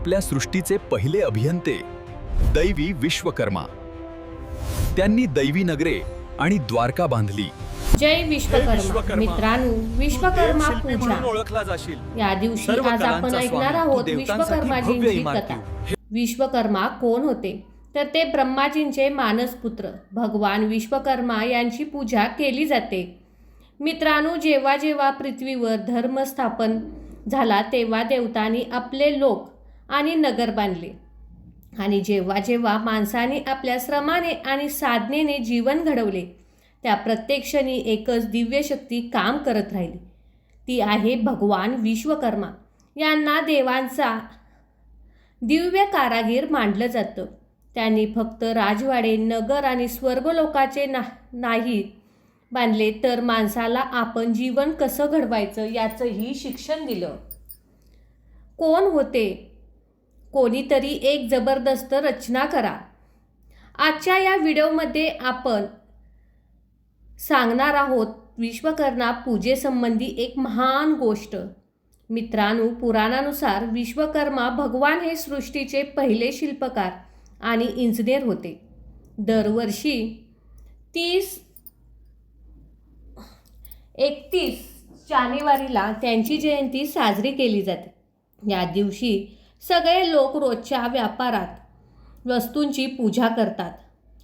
आपल्या सृष्टीचे पहिले अभियंते दैवी विश्वकर्मा। त्यांनी दैवी नगरे आणि द्वारका बांधली। जय विश्वकर्मा। मित्रांनो, विश्वकर्मा पूजा ओळखला जाशील। या दिवशी आज आपण ऐकणार आहोत विश्वकर्माजींची कथा। विश्वकर्मा कोण होते? तर ते ब्रह्माजींचे मानसपुत्र भगवान विश्वकर्मा यांची पूजा केली जाते। मित्रांनो, जेव्हा जेव्हा पृथ्वीवर धर्म स्थापन झाला तेव्हा देवतांनी आपले लोक आणि नगर बांधले, आणि जेव्हा जेव्हा माणसाने आपल्या श्रमाने आणि साधनेने जीवन घडवले त्या प्रत्येक क्षणी एकच दिव्य शक्ती काम करत राहिली। ती आहे भगवान विश्वकर्मा। यांना देवांचा दिव्य कारागीर मानलं जातं। त्यांनी फक्त राजवाडे, नगर आणि स्वर्गलोकाचे नाही बांधले, तर माणसाला आपण जीवन कसं घडवायचं याचंही शिक्षण दिलं। कोण होते? कोणीतरी एक जबरदस्त रचना करा। आजच्या या व्हिडिओमध्ये आपण सांगणार आहोत विश्वकर्मा पूजेसंबंधी एक महान गोष्ट। मित्रांनो, पुराणानुसार विश्वकर्मा भगवान हे सृष्टीचे पहिले शिल्पकार आणि इंजिनियर होते। दरवर्षी 31 जानेवारीला त्यांची जयंती साजरी केली जाते। या दिवशी सगळे लोक रोजच्या व्यापारात वस्तूंची पूजा करतात।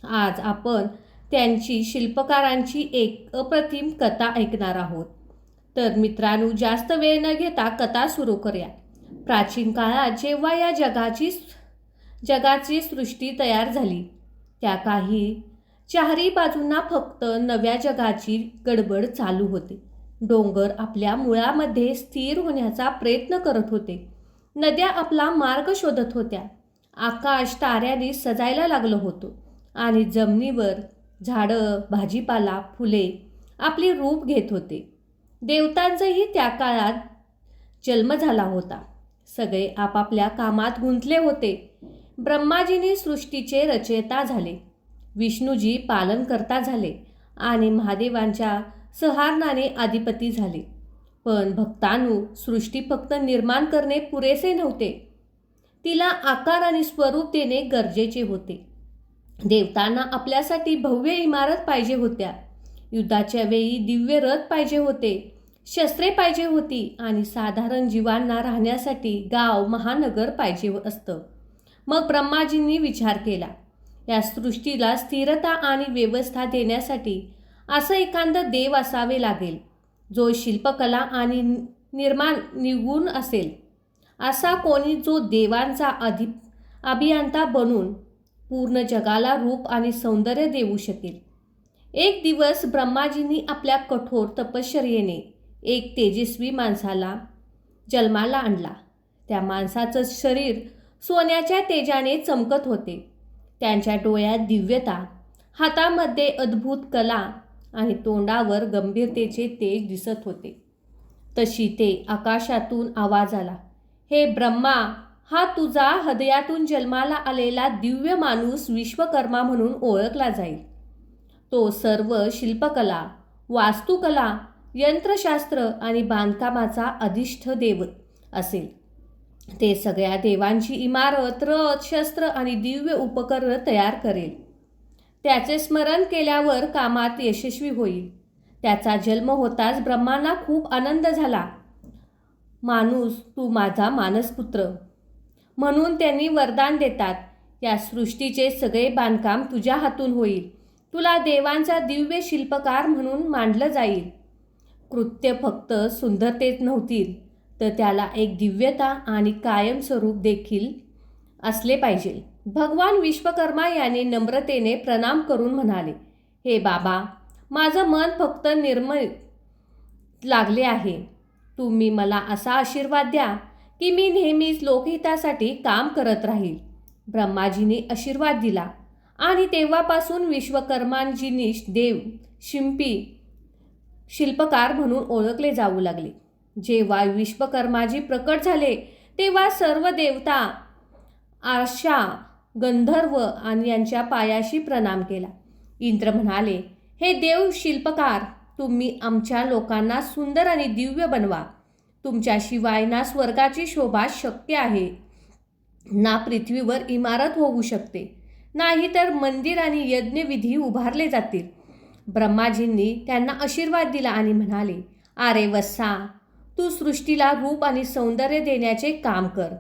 आज आपण त्यांची शिल्पकारांची एक अप्रतिम कथा ऐकणार आहोत। तर मित्रांनो, जास्त वेळ न घेता कथा सुरू करूया। प्राचीन काळात जेव्हा या जगाची सृष्टी तयार झाली, त्या काही चारही बाजूंना फक्त नव्या जगाची गडबड चालू होती। डोंगर आपल्या मुळामध्ये स्थिर होण्याचा प्रयत्न करत होते, नद्या आपला मार्ग शोधत होत्या, आकाश ताऱ्यांनी सजायला लागलं होतं, आणि जमिनीवर झाडं, भाजीपाला, फुले आपले रूप घेत होते। देवतांचाही त्या काळात जन्म झाला होता। सगळे आपापल्या कामात गुंतले होते। ब्रह्माजींनी सृष्टीचे रचयिता झाले, विष्णूजी पालनकर्ता झाले, आणि महादेवांच्या संहारणाने अधिपती झाले। पण भक्तांनो, सृष्टी फक्त निर्माण करणे पुरेसे नव्हते, तिला आकार आणि स्वरूप देणे गरजेचे होते। देवतांना आपल्यासाठी भव्य इमारत पाहिजे होत्या, युद्धाच्या वेळी दिव्य रथ पाहिजे होते, शस्त्रे पाहिजे होती, आणि साधारण जीवांना राहण्यासाठी गाव, महानगर पाहिजे असतं। मग ब्रह्माजींनी विचार केला, या सृष्टीला स्थिरता आणि व्यवस्था देण्यासाठी असं एखादं देव असावे लागेल, जो शिल्पकला आणि निर्माण निगुण असेल। असा कोणी जो देवांचा अभियंता बनून पूर्ण जगाला रूप आणि सौंदर्य देऊ शकेल। एक दिवस ब्रह्माजींनी आपल्या कठोर तपश्चर्येने एक तेजस्वी माणसाला जन्माला आणला। त्या माणसाचं शरीर सोन्याच्या तेजाने चमकत होते। त्यांच्या डोळ्यात दिव्यता, हातामध्ये अद्भुत कला आणि तोंडावर गंभीरतेचे तेज दिसत होते। तशी ते आकाशातून आवाज आला, हे ब्रह्मा, हा तुझा हृदयातून जन्माला आलेला दिव्य माणूस विश्वकर्मा म्हणून ओळखला जाईल। तो सर्व शिल्पकला, वास्तुकला, यंत्रशास्त्र आणि बांधकामाचा अधिष्ठ देव असेल। ते सगळ्या देवांची इमारत, रथ, शस्त्र आणि दिव्य उपकरण तयार करेल। त्याचे स्मरण केल्यावर कामात यशस्वी होईल। त्याचा जन्म होताच ब्रह्मांना खूप आनंद झाला। माणूस, तू माझा मानसपुत्र म्हणून त्यांनी वरदान देतात, या सृष्टीचे सगळे बांधकाम तुझ्या हातून होईल। तुला देवांचा दिव्य शिल्पकार म्हणून मानलं जाईल। कृत्य फक्त सुंदरतेच नव्हती, तर त्याला एक दिव्यता आणि कायमस्वरूप देखील असले पाहिजे। भगवान विश्वकर्मा याने नम्रतेने प्रणाम करून म्हणाले, हे बाबा, माझं मन फक्त निर्मळ लागले आहे। तुम्ही मला असा आशीर्वाद द्या की मी नेहमीच लोकहितासाठी काम करत राहील। ब्रह्माजींनी आशीर्वाद दिला, आणि तेव्हापासून विश्वकर्माजींनी देव, शिल्पकार म्हणून ओळखले जाऊ लागले। जेव्हा विश्वकर्माजी प्रकट झाले तेव्हा सर्व देवता, आरशा, गंधर्व आणि यांच्या पायाशी प्रणाम केला। इंद्र म्हणाले, हे देव शिल्पकार, तुम्ही आमच्या लोकांना सुंदर आणि दिव्य बनवा। तुमच्याशिवाय ना स्वर्गाची शोभा शक्य आहे ना पृथ्वीवर इमारत होऊ शकते, नाही तर मंदिर आणि यज्ञविधी उभारले जातील. ब्रह्माजींनी त्यांना आशीर्वाद दिला आणि म्हणाले, अरे वत्सा, तू सृष्टीला रूप आणि सौंदर्य देण्याचे काम कर.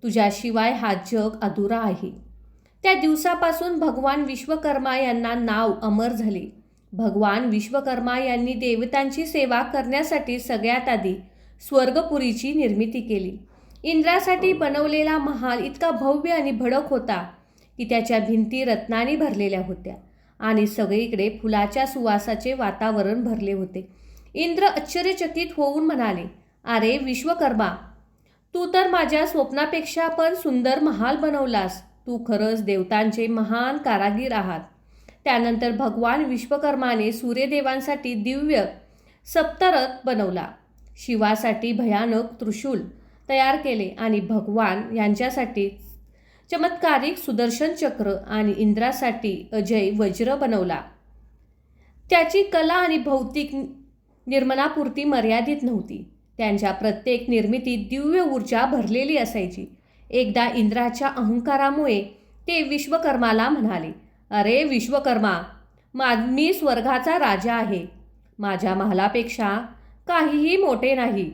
तुझ्याशिवाय हा जग अधुरा आहे. त्या दिवसापासून भगवान विश्वकर्मा यांना नाव अमर झाले. भगवान विश्वकर्मा यांनी देवतांची सेवा करण्यासाठी सगळ्यात आधी स्वर्गपुरीची निर्मिती केली. इंद्रासाठी बनवलेला महाल इतका भव्य आणि भडक होता की त्याच्या भिंती रत्नांनी भरलेल्या होत्या आणि सगळीकडे फुलाच्या सुवासाचे वातावरण भरले होते. इंद्र आश्चर्यचकित होऊन म्हणाले, अरे विश्वकर्मा, तू तर माझ्या स्वप्नापेक्षा पण सुंदर महाल बनवलास. तू खरंच देवतांचे महान कारागीर आहात. त्यानंतर भगवान विश्वकर्माने सूर्यदेवांसाठी दिव्य सप्तरथ बनवला, शिवासाठी भयानक त्रिशूल तयार केले आणि भगवान यांच्यासाठी चमत्कारिक सुदर्शन चक्र आणि इंद्रासाठी अजय वज्र बनवला. त्याची कला आणि भौतिक निर्माणापुरती मर्यादित नव्हती. त्यांच्या प्रत्येक निर्मितीत दिव्य ऊर्जा भरलेली असायची. एकदा इंद्राच्या अहंकारामुळे ते विश्वकर्माला म्हणाले, अरे विश्वकर्मा, मी स्वर्गाचा राजा आहे. माझ्या महालापेक्षा काहीही मोठे नाही.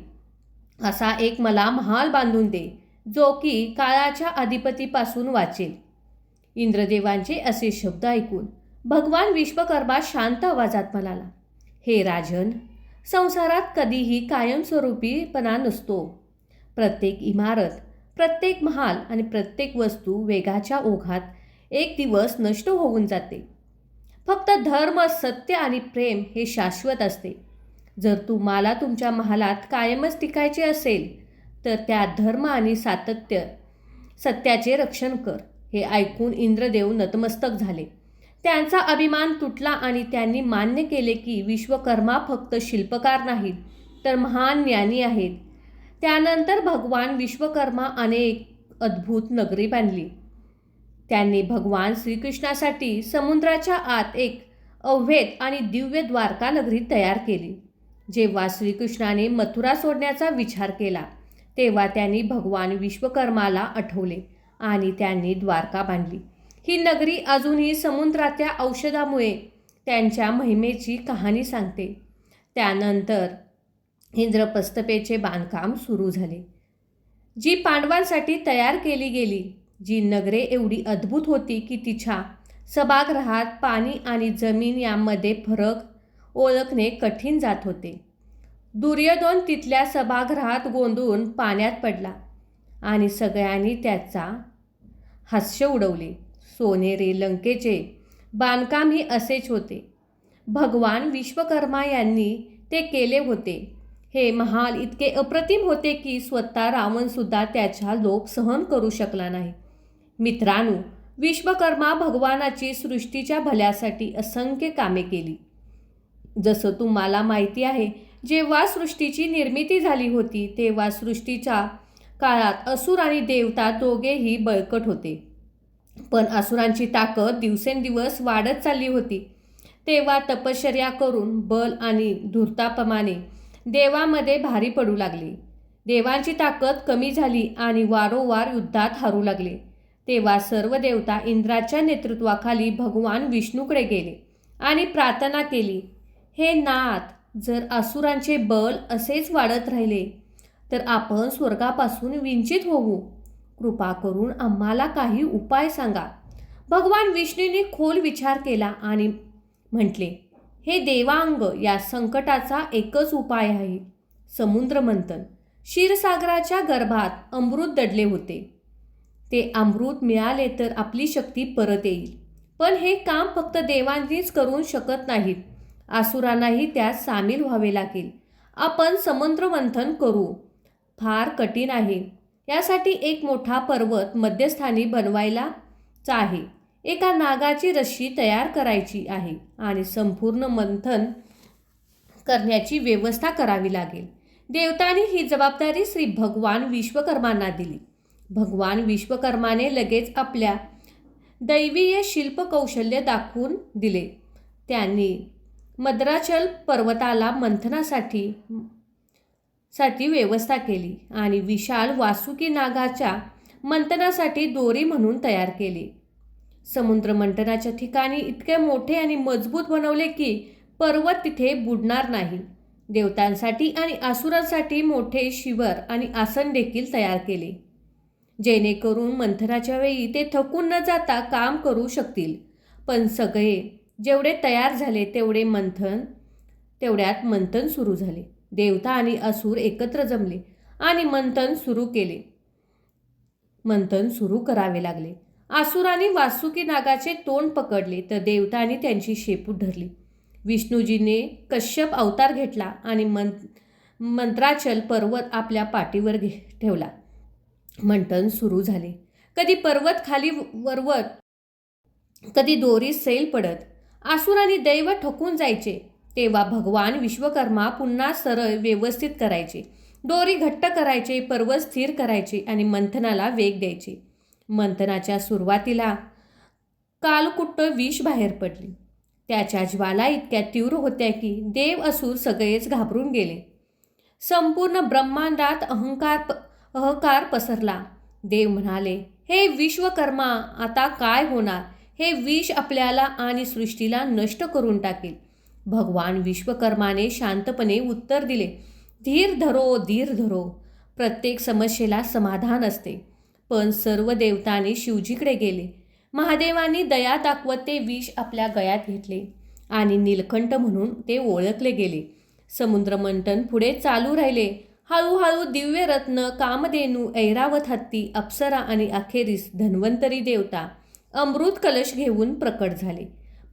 असा एक मला महाल बांधून दे, जो की काळाच्या अधिपतीपासून वाचेल. इंद्रदेवांचे असे शब्द ऐकून भगवान विश्वकर्मा शांत आवाजात म्हणाला, हे राजन, संसारात कधीही कायमस्वरूपीपणा नसतो. प्रत्येक इमारत, प्रत्येक महाल आणि प्रत्येक वस्तू वेगाच्या ओघात एक दिवस नष्ट होऊन जाते. फक्त धर्म, सत्य आणि प्रेम हे शाश्वत असते. जर तुम्हाला तुमच्या महालात कायमच टिकायचे असेल तर त्या धर्म आणि सत्याचे रक्षण कर. हे ऐकून इंद्रदेव नतमस्तक झाले. त्यांचा अभिमान तुटला आणि त्यांनी मान्य केले की विश्वकर्मा फक्त शिल्पकार नाहीत तर महान ज्ञानी आहेत. त्यानंतर भगवान विश्वकर्मा अनेक अद्भुत नगरी बांधली. त्यांनी भगवान श्रीकृष्णासाठी समुद्राच्या आत एक अवैध आणि दिव्य द्वारका नगरी तयार केली. जेव्हा श्रीकृष्णाने मथुरा सोडण्याचा विचार केला तेव्हा त्यांनी भगवान विश्वकर्माला आठवले आणि त्यांनी द्वारका बांधली. ही नगरी अजूनही समुद्राच्या औषधामुळे त्यांच्या महिमेची कहाणी सांगते. त्यानंतर इंद्रप्रस्थपेचे बांधकाम सुरू झाले, जी पांडवांसाठी तयार केली गेली. जी नगरे एवढी अद्भुत होती की तिच्या सभागृहात पाणी आणि जमीन यामध्ये फरक ओळखणे कठीण जात होते. दुर्योधन तिथल्या सभागृहात गोंधळून पाण्यात पडला आणि सगळ्यांनी त्याचा हास्य उडवले. सोनेरी लंकेचे बांधकामही असेच होते. भगवान विश्वकर्मा यांनी ते केले होते. हे महाल इतके अप्रतिम होते की स्वतः रावणसुद्धा त्याचा लोभ सहन करू शकला नाही. मित्रांनो, विश्वकर्मा भगवानाची सृष्टीच्या भल्यासाठी असंख्य कामे केली. जसं तुम्हाला माहिती आहे, जेव्हा सृष्टीची निर्मिती झाली होती तेव्हा सृष्टीच्या काळात असुर आणि देवता दोघेही बळकट होते. पण असुरांची ताकद दिवसेंदिवस वाढत चालली होती. तेव्हा तपश्चर्या करून बल आणि धूर्ताप्रमाणे देवामध्ये भारी पडू लागले. देवांची ताकद कमी झाली आणि वारंवार युद्धात हारू लागले. तेव्हा सर्व देवता इंद्राच्या नेतृत्वाखाली भगवान विष्णूकडे गेले आणि प्रार्थना केली, हे नाथ, जर असुरांचे बल असेच वाढत राहिले तर आपण स्वर्गापासून वंचित होऊ. कृपा करून आम्हाला काही उपाय सांगा. भगवान विष्णूने खोल विचार केला आणि म्हटले, हे देवांग, या संकटाचा एकच उपाय आहे, समुद्र मंथन. क्षीरसागराच्या गर्भात अमृत दडले होते. ते अमृत मिळाले तर आपली शक्ती परत येईल. पण हे काम फक्त देवांनीच करू शकत नाहीत, असुरांनाही त्यात सामील व्हावे लागेल. आपण समुद्र मंथन करू. फार कठीण आहे. यासाठी एक मोठा पर्वत मध्यस्थानी बनवायलाच आहे. एका नागाची रस्सी तयार करायची आहे आणि संपूर्ण मंथन करण्याची व्यवस्था करावी लागेल. देवतांनी ही जबाबदारी श्री भगवान विश्वकर्मांना दिली. भगवान विश्वकर्माने लगेच आपल्या दैवीय शिल्पकौशल्य दाखवून दिले. त्यांनी मद्राचल पर्वताला मंथनासाठी व्यवस्था केली आणि विशाल वासुकी नागाच्या मंथनासाठी दोरी म्हणून तयार केली. समुद्र मंथनाच्या ठिकाणी इतके मोठे आणि मजबूत बनवले की पर्वत तिथे बुडणार नाही. देवतांसाठी आणि असुरांसाठी मोठे शिवर आणि आसन देखील तयार केले, जेणेकरून मंथनाच्या वेळी ते थकून न जाता काम करू शकतील. पण सगळे जेवढे तयार झाले तेवढ्यात मंथन सुरू झाले. देवता आणि असुर एकत्र जमले आणि मंथन सुरू करावे लागले. असुरांनी वासुकी नागाचे तोंड पकडले तर देवतांनी त्यांची शेपूट धरली. विष्णूजीने कश्यप अवतार घेतला आणि मंत्राचल पर्वत आपल्या पाठीवर ठेवला. मंथन सुरू झाले. कधी पर्वत खाली वरवत, कधी दोरी सैल पडत. असुर आणि दैव ठकून जायचे तेव्हा भगवान विश्वकर्मा पुन्हा सरळ व्यवस्थित करायचे. दोरी घट्ट करायचे, पर्वत स्थिर करायचे आणि मंथनाला वेग द्यायचे. मंथनाच्या सुरुवातीला कालकुट्ट विष बाहेर पडले. त्याच्या ज्वाला इतक्या तीव्र होत्या की देव असुर सगळेच घाबरून गेले. संपूर्ण ब्रह्मांडात अहंकार पसरला. देव म्हणाले, हे विश्वकर्मा, आता काय होणार? हे विष आपल्याला आणि सृष्टीला नष्ट करून टाकेल. भगवान विश्वकर्माने शांतपणे उत्तर दिले, धीर धरो. प्रत्येक समस्येला समाधान असते. पण सर्व देवतांनी शिवजीकडे गेले. महादेवांनी दया दाखवत ते विष आपल्या गळ्यात घेतले आणि नीलकंठ म्हणून ते ओळखले गेले. समुद्रमंथन पुढे चालू राहिले. हळूहळू दिव्य रत्न, कामधेनू, ऐरावत हत्ती, अप्सरा आणि अखेरीस धन्वंतरी देवता अमृत कलश घेऊन प्रकट झाले.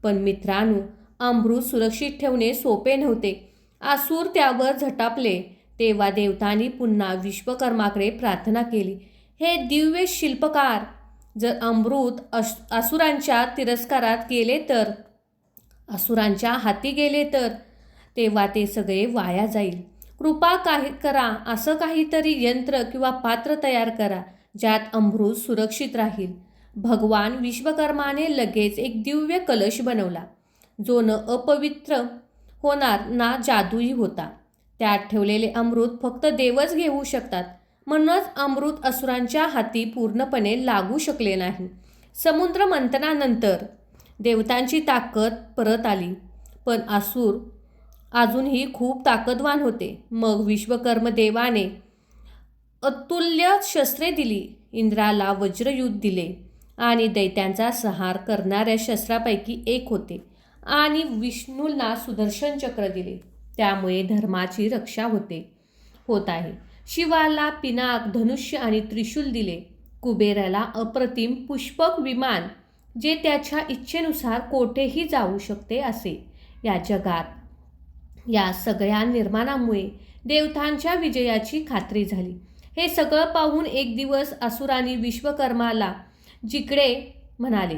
पण मित्रांनो, अमृत सुरक्षित ठेवणे सोपे नव्हते. असुर त्यावर झटापले तेव्हा देवतांनी पुन्हा विश्वकर्माकडे प्रार्थना केली, हे दिव्य शिल्पकार, जर अमृत असुरांच्या तिरस्कारात गेले तर, असुरांच्या हाती गेले तर, तेव्हा ते सगळे वाया जाईल. कृपा करा, असं काहीतरी यंत्र किंवा पात्र तयार करा ज्यात अमृत सुरक्षित राहील. भगवान विश्वकर्माने लगेच एक दिव्य कलश बनवला, जो न अपवित्र होणार ना जादूई होता. त्यात ठेवलेले अमृत फक्त देवच घेऊ शकतात. म्हणूनच अमृत असुरांच्या हाती पूर्णपणे लागू शकले नाही. समुद्र मंथनानंतर देवतांची ताकद परत आली, पण असुर अजूनही खूप ताकदवान होते. मग विश्वकर्म देवाने अतुल्य शस्त्रे दिली. इंद्राला वज्रयुध दिले आणि दैत्यांचा संहार करणाऱ्या शस्त्रापैकी एक होते, आणि विष्णूंना सुदर्शन चक्र दिले. त्यामुळे धर्माची रक्षा होत आहे. शिवाला पिनाक, धनुष्य आणि त्रिशूल दिले. कुबेराला अप्रतिम पुष्पक विमान, जे त्याच्या इच्छेनुसार कोठेही जाऊ शकते असे. या जगात या सगळ्या निर्माणामुळे देवतांच्या विजयाची खात्री झाली. हे सगळं पाहून एक दिवस असुरांनी विश्वकर्माला जिकडे म्हणाले,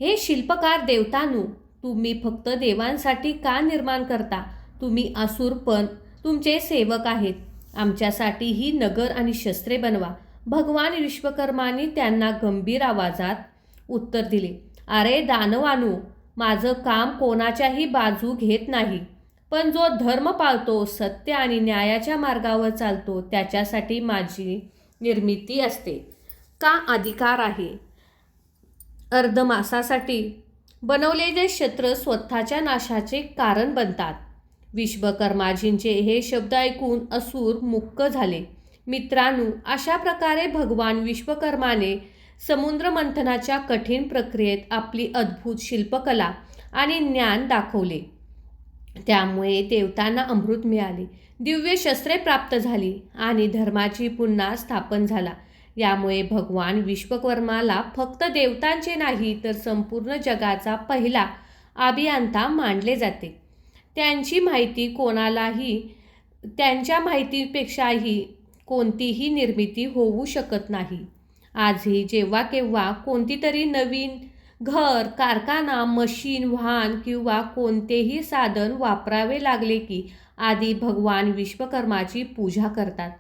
हे शिल्पकार देवतांनो, तुम्ही फक्त देवांसाठी का निर्माण करता? तुम्ही असुर पण तुमचे सेवक आहेत. आमच्यासाठी ही नगर आणि शस्त्रे बनवा. भगवान विश्वकर्माने त्यांना गंभीर आवाजात उत्तर दिले, अरे दानवानो, माझं काम कोणाच्याही बाजू घेत नाही, पण जो धर्म पाळतो, सत्य आणि न्यायाच्या मार्गावर चालतो, त्याच्यासाठी माझी निर्मिती असते. का अधिकार आहे? अर्धमासासाठी बनवलेले शस्त्र स्वतःच्या नाशाचे कारण बनतात. विश्वकर्माजींचे हे शब्द ऐकून असुर मुक्क झाले. मित्रांनो, अशा प्रकारे भगवान विश्वकर्माने समुद्र मंथनाच्या कठीण प्रक्रियेत आपली अद्भुत शिल्पकला आणि ज्ञान दाखवले. त्यामुळे देवतांना अमृत मिळाले, दिव्य शस्त्रे प्राप्त झाली आणि धर्माची पुन्हा स्थापन झाला. यामुळे भगवान विश्वकर्माला फक्त देवतांचे नाही तर संपूर्ण जगाचा पहिला अभियंता मानले जाते. त्यांच्या माहितीपेक्षाही कोणतीही निर्मिती होऊ शकत नाही. आजही जेव्हा केव्हा कोणतीतरी नवीन घर, कारखाना, मशीन, वाहन किंवा कोणतेही साधन वापरावे लागले की आधी भगवान विश्वकर्माची पूजा करतात.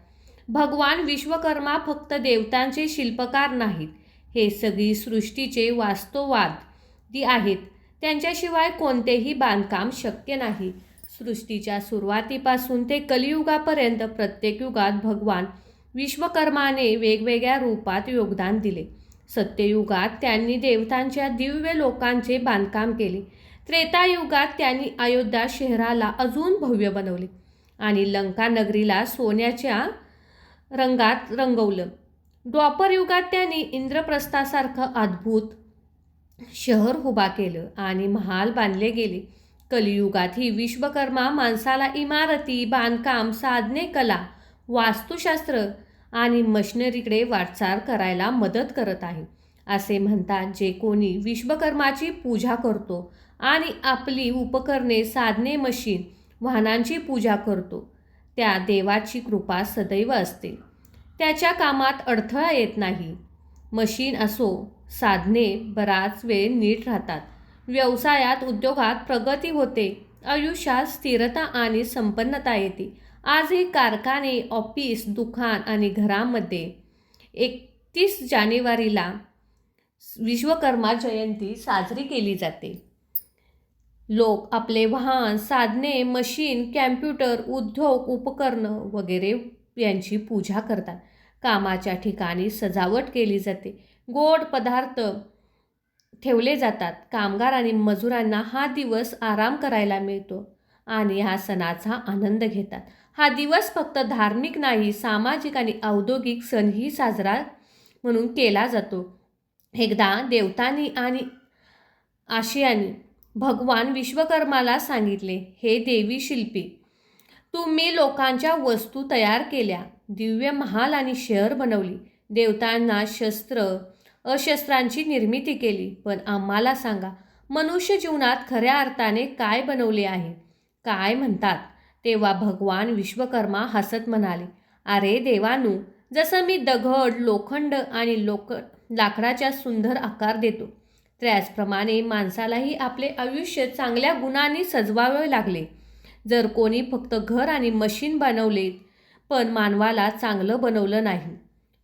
भगवान विश्वकर्मा फक्त देवतांचे शिल्पकार नाहीत, हे सगळी सृष्टीचे वास्तववादी आहेत. त्यांच्याशिवाय कोणतेही बांधकाम शक्य नाही. सृष्टीच्या सुरुवातीपासून ते कलियुगापर्यंत प्रत्येक युगात भगवान विश्वकर्माने वेगवेगळ्या रूपात योगदान दिले. सत्ययुगात त्यांनी देवतांच्या दिव्य लोकांचे बांधकाम केले. त्रेतायुगात त्यांनी अयोध्या शहराला अजून भव्य बनवले आणि लंका नगरीला सोन्याच्या रंगात रंगवलं. द्वापर युगात त्यांनी इंद्रप्रस्थासारखं अद्भुत शहर उभा केलं आणि महाल बांधले गेले. कलियुगातही विश्वकर्मा माणसाला इमारती, बांधकाम, साधने, कला, वास्तुशास्त्र आणि मशिनरीकडे वाटचाल करायला मदत करत आहे. असे म्हणतात, जे कोणी विश्वकर्माची पूजा करतो आणि आपली उपकरणे, साधने, मशीन, वाहनांची पूजा करतो, त्या देवाची कृपा सदैव असते. त्याच्या कामात अडथळा येत नाही. मशीन असो, साधने बराच वेळ नीट राहतात. व्यवसायात, उद्योगात प्रगती होते. आयुष्यात स्थिरता आणि संपन्नता येते. आजही कारखाने, ऑफिस, दुकान आणि घरामध्ये 31 जानेवारीला विश्वकर्मा जयंती साजरी केली जाते. लोक आपले वाहन, साधने, मशीन, कॅम्प्युटर, उद्योग, उपकरणं वगैरे यांची पूजा करतात. कामाच्या ठिकाणी सजावट केली जाते. गोड पदार्थ ठेवले जातात. कामगार आणि मजुरांना हा दिवस आराम करायला मिळतो आणि ह्या सणाचा आनंद घेतात. हा दिवस फक्त धार्मिक नाही, सामाजिक आणि औद्योगिक सणही साजरा म्हणून केला जातो. एकदा देवतांनी आणि आशियानी भगवान विश्वकर्माला सांगितले, हे देवी शिल्पी, तुम्ही लोकांच्या वस्तू तयार केल्या, दिव्य महाल आणि शहर बनवली, देवतांना अशस्त्रांची निर्मिती केली, पण आम्हाला सांगा, मनुष्य जीवनात खऱ्या अर्थाने काय बनवले आहे, काय म्हणतात? तेव्हा भगवान विश्वकर्मा हसत म्हणाले, अरे देवानू, जसं मी दगड, लोखंड आणि लाकडाच्या सुंदर आकार देतो, त्याचप्रमाणे माणसालाही आपले आयुष्य चांगल्या गुणांनी सजवावे लागले. जर कोणी फक्त घर आणि मशीन बनवले पण मानवाला चांगलं बनवलं नाही,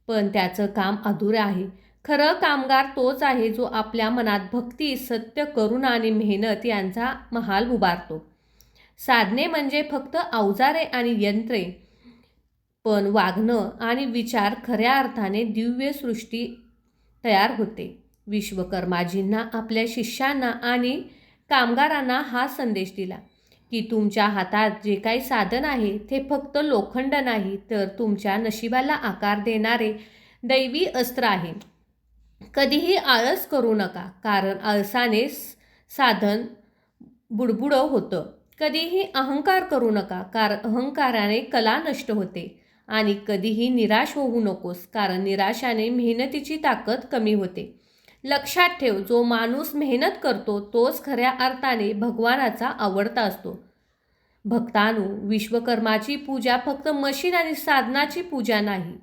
पण त्याचं काम अधुरं आहे. खरं कामगार तोच आहे जो आपल्या मनात भक्ती, सत्य, करुणा आणि मेहनत यांचा महाल उभारतो. साधने म्हणजे फक्त अवजारे आणि यंत्रे, पण वागणं आणि विचार खऱ्या अर्थाने दिव्य सृष्टी तयार होते. विश्वकर्माजींना आपल्या शिष्यांना आणि कामगारांना हा संदेश दिला की तुमच्या हातात जे काही साधन आहे ते फक्त लोखंड नाही, तर तुमच्या नशिबाला आकार देणारे दैवी अस्त्र आहे. कधीही आळस करू नका, कारण आळसाने साधन बुडबुडं होतं. कधीही अहंकार करू नका, कारण अहंकाराने कला नष्ट होते. आणि कधीही निराश होऊ नकोस, कारण निराशाने मेहनतीची ताकद कमी होते. लक्षात ठेव, जो माणूस मेहनत करतो तोच खऱ्या अर्थाने भगवानाचा आवडता असतो. भक्तांनो, विश्वकर्माची पूजा फक्त मशीन आणि साधनाची पूजा नाही,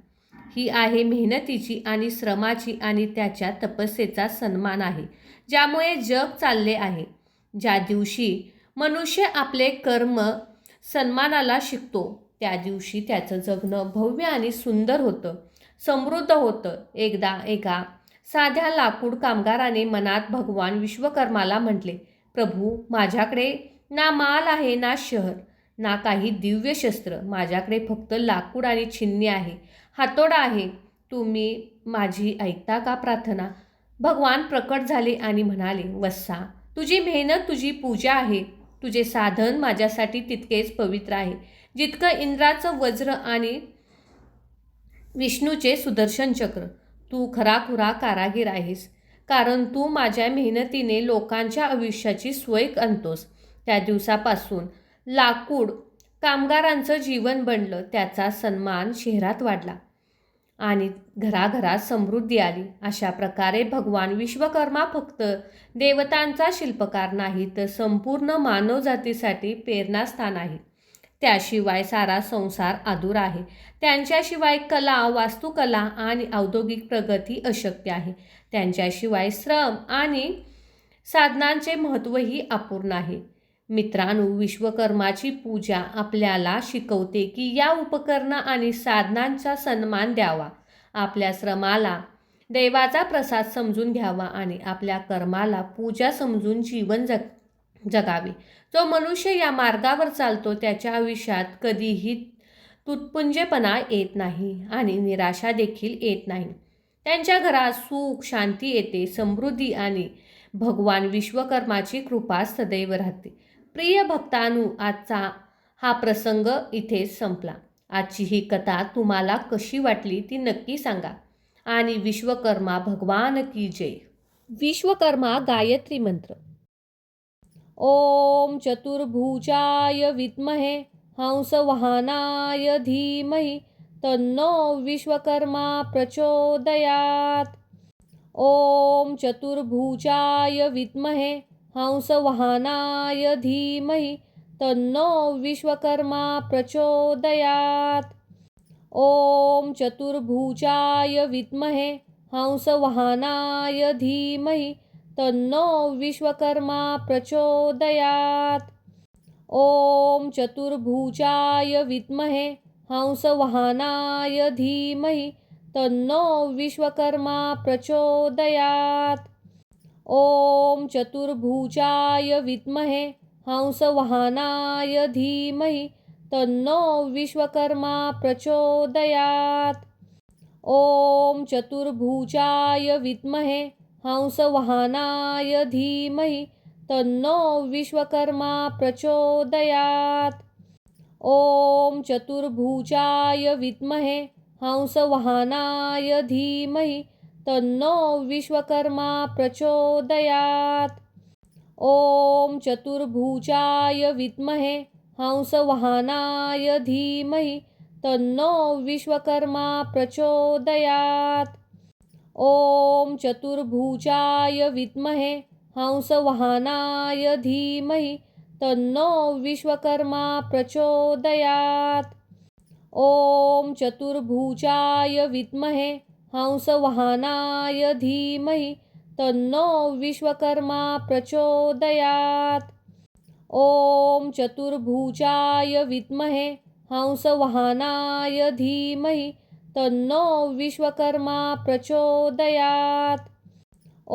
ही आहे मेहनतीची आणि श्रमाची आणि त्याच्या तपस्येचा सन्मान आहे, ज्यामुळे जग चालले आहे. ज्या दिवशी मनुष्य आपले कर्म सन्मानाला शिकतो, त्या दिवशी त्याचं जगणं भव्य आणि सुंदर होतं, समृद्ध होतं. एकदा एका साध्या लाकूड कामगाराने मनात भगवान विश्वकर्माला म्हटले, प्रभू, माझ्याकडे ना माल आहे, ना शहर, ना काही दिव्य शस्त्र, माझ्याकडे फक्त लाकूड आणि छिन्नी आहे, हातोडा आहे. तुम्ही माझी ऐकता का प्रार्थना? भगवान प्रकट झाले आणि म्हणाले, वत्सा, तुझी मेहनत तुझी पूजा आहे. तुझे साधन माझ्यासाठी तितकेच पवित्र आहे जितकं इंद्राचं वज्र आणि विष्णूचे सुदर्शन चक्र. तू खराखुरा कारागीर आहेस, कारण तू माझ्या मेहनतीने लोकांच्या आयुष्याची सोय आणतोस. त्या दिवसापासून लाकूड कामगारांचं जीवन बनलं, त्याचा सन्मान शहरात वाढला आणि घराघरात समृद्धी आली. अशा प्रकारे भगवान विश्वकर्मा फक्त देवतांचा शिल्पकार नाही, तर संपूर्ण मानवजातीसाठी प्रेरणास्थान आहे. त्याशिवाय सारा संसार अधुरा आहे. त्यांच्याशिवाय कला, वास्तुकला आणि औद्योगिक प्रगती अशक्य आहे. त्यांच्याशिवाय श्रम आणि साधनांचे महत्त्वही अपूर्ण आहे. मित्रांनो, विश्वकर्माची पूजा आपल्याला शिकवते की या उपकरण आणि साधनांचा सन्मान द्यावा, आपल्या श्रमाला देवाचा प्रसाद समजून घ्यावा आणि आपल्या कर्माला पूजा समजून जीवन जगावे. जो मनुष्य या मार्गावर चालतो त्याच्या आयुष्यात कधीही तुटपुंजेपणा येत नाही आणि निराशा देखील येत नाही. त्यांच्या घरात सुख, शांती येते, समृद्धी आणि भगवान विश्वकर्माची कृपा सदैव राहते. प्रिय भक्तांनो, आजचा हा प्रसंग इथेच संपला. आजची ही कथा तुम्हाला कशी वाटली ती नक्की सांगा. आणि विश्वकर्मा भगवान की जय. विश्वकर्मा गायत्री मंत्र. ओम चतुर्भुजाय विद्महे हंसवाहनाय धीमहि तन्नो विश्वकर्मा प्रचोदयात्. ओम चतुर्भुजाय विद्महे हंसवाहनाय धीमहि तन्नो विश्वकर्मा प्रचोदयात्. ओम चतुर्भुजाय विद्महे हंसवाहनाय धीमहि तन्नो विश्वकर्मा प्रचोदयात्. ओम चतुर्भुजाय विद्महे हंसवाहनाय धीमहि तन्नो विश्वकर्मा प्रचोदयात्. ओम चतुर्भुजाय विद्महे हंसवाहनाय धीमहि तन्नो विश्वकर्मा प्रचोदयात्. ओम चतुर्भुजाय विद्महे हंसवाहनाय धीमहि तन्नो विश्वकर्मा प्रचोदयात्. ओम चतुर्भुजाय विद्महे हंसवाहनाय धीमहि तन्नो विश्वकर्मा प्रचोदयात्. ओम चतुर्भुजाय विद्महे हंसवाहनाय धीमहि तन्नो विश्वकर्मा प्रचोदयात्. ओम चतुर्भुजाय विद्महे हंसवाहनाय धीमहि तन्नो विश्वकर्मा प्रचोदयात्. ओम चतुर्भुजाय विद्महे हंसवाहनाय धीमहि तन्नो विश्वकर्मा प्रचोदयात्. ओम चतुर्भुजाय विद्महे हंसवाहनाय धीमहि तन्नो विश्वकर्मा प्रचोदयात्.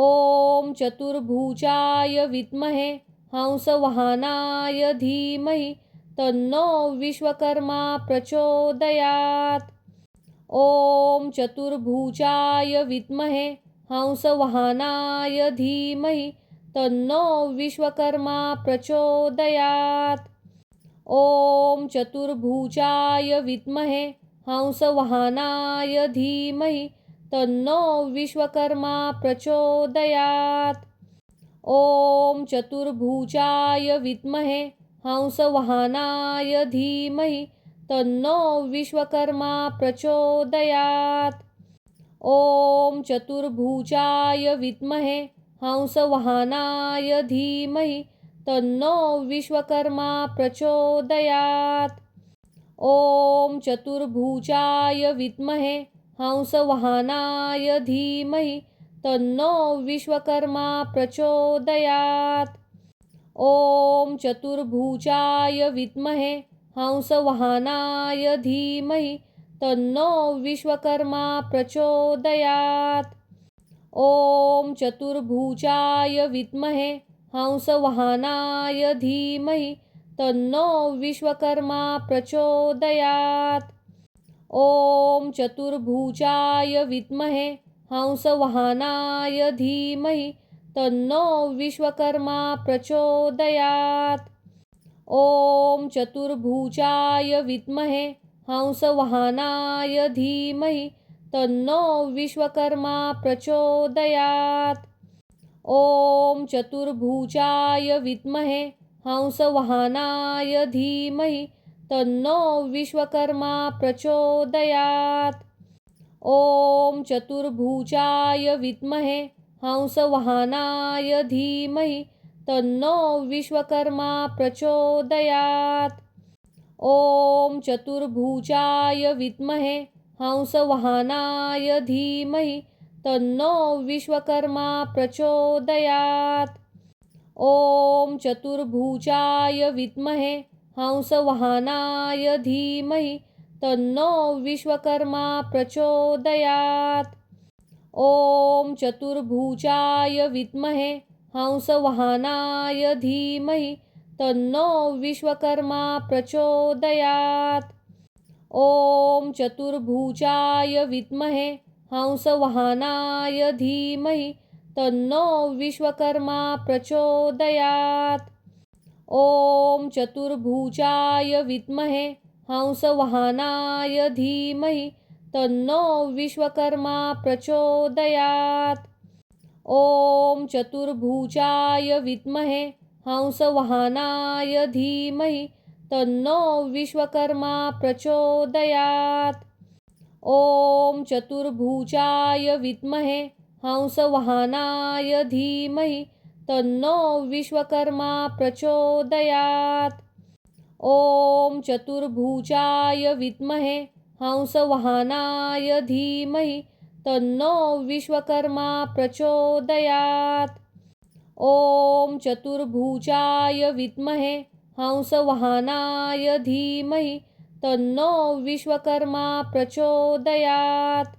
ओम चतुर्भुजाय विद्महे हंसवाहनाय धीमहि तन्नो विश्वकर्मा प्रचोदयात्. ओम चतुर्भुजाय विद्महे हंसवाहनाय धीमहि तन्नो विश्वकर्मा प्रचोदयात्. ओम चतुर्भुजाय विद्महे हंसवाहनाय धीमहि तन्नो विश्वकर्मा प्रचोदयात्. ओम चतुर्भुजाय विद्महे हंसवाहनाय धीमहि तन्नो विश्वकर्मा प्रचोदयात्. ओम चतुर्भुजाय विद्महे हंसवाहनाय धीमहि तन्नो विश्वकर्मा प्रचोदयात्. ओम चतुर्भुजाय विद्महे हंसवाहनाय धीमहि तन्नो विश्वकर्मा प्रचोदयात्. ओम चतुर्भुजाय विद्महे हंसवाहनाय धीमहि तन्नो विश्वकर्मा प्रचोदयात्. ओम चतुर्भुजाय विद्महे हंसवाहनाय धीमहि तन्नो विश्वकर्मा प्रचोदयात्. ओम चतुर्भुजाय विद्महे हंसवाहनाय धीमहि तन्नो विश्वकर्मा प्रचोदयात्. ओम चतुर्भुजाय विद्महे हंसवाहनाय धीमहि तन्नो विश्वकर्मा प्रचोदयात्. ओम चतुर्भुजाय विद्महे हंसवाहनाय धीमहि तन्नो विश्वकर्मा प्रचोदयात्. ओम चतुर्भुजाय विद्महे हंसवाहनाय धीमहि तन्नो विश्वकर्मा प्रचोदयात्. ओम चतुर्भुजाय विद्महे हंसवाहनाय धीमहि तन्नो विश्वकर्मा प्रचोदयात्. ओम चतुर्भुजाय विद्महे हंसवाहनाय धीमहि तन्नो विश्वकर्मा प्रचोदयात्. ओम चतुर्भुजाय विद्महे हंसवाहनाय धीमहि तन्नो विश्वकर्मा प्रचोदयात्. ॐ चतुर्भुजाय विद्महे हंसवाहनाय धीमहि तन्नो विश्वकर्मा प्रचोदयात्। ॐ चतुर्भुजाय विद्महे हंसवाहनाय धीमहि तन्नो विश्वकर्मा प्रचोदयात्। ॐ चतुर्भुजाय विद्महे हंसवाहनाय धीमहि तन्नो विश्वकर्मा प्रचोदयात्। ॐ चतुर्भुजाय विद्महे हंसवाहनाय धीमहि तन्नो विश्वकर्मा प्रचोदयात्। ॐ चतुर्भुजाय विद्महे हंसवाहनाय धीमहि तन्नो विश्वकर्मा प्रचोदयात्। ॐ चतुर्भुजाय विद्महे हंसवाहनाय धीमहि तन्नो विश्वकर्मा प्रचोदयात्।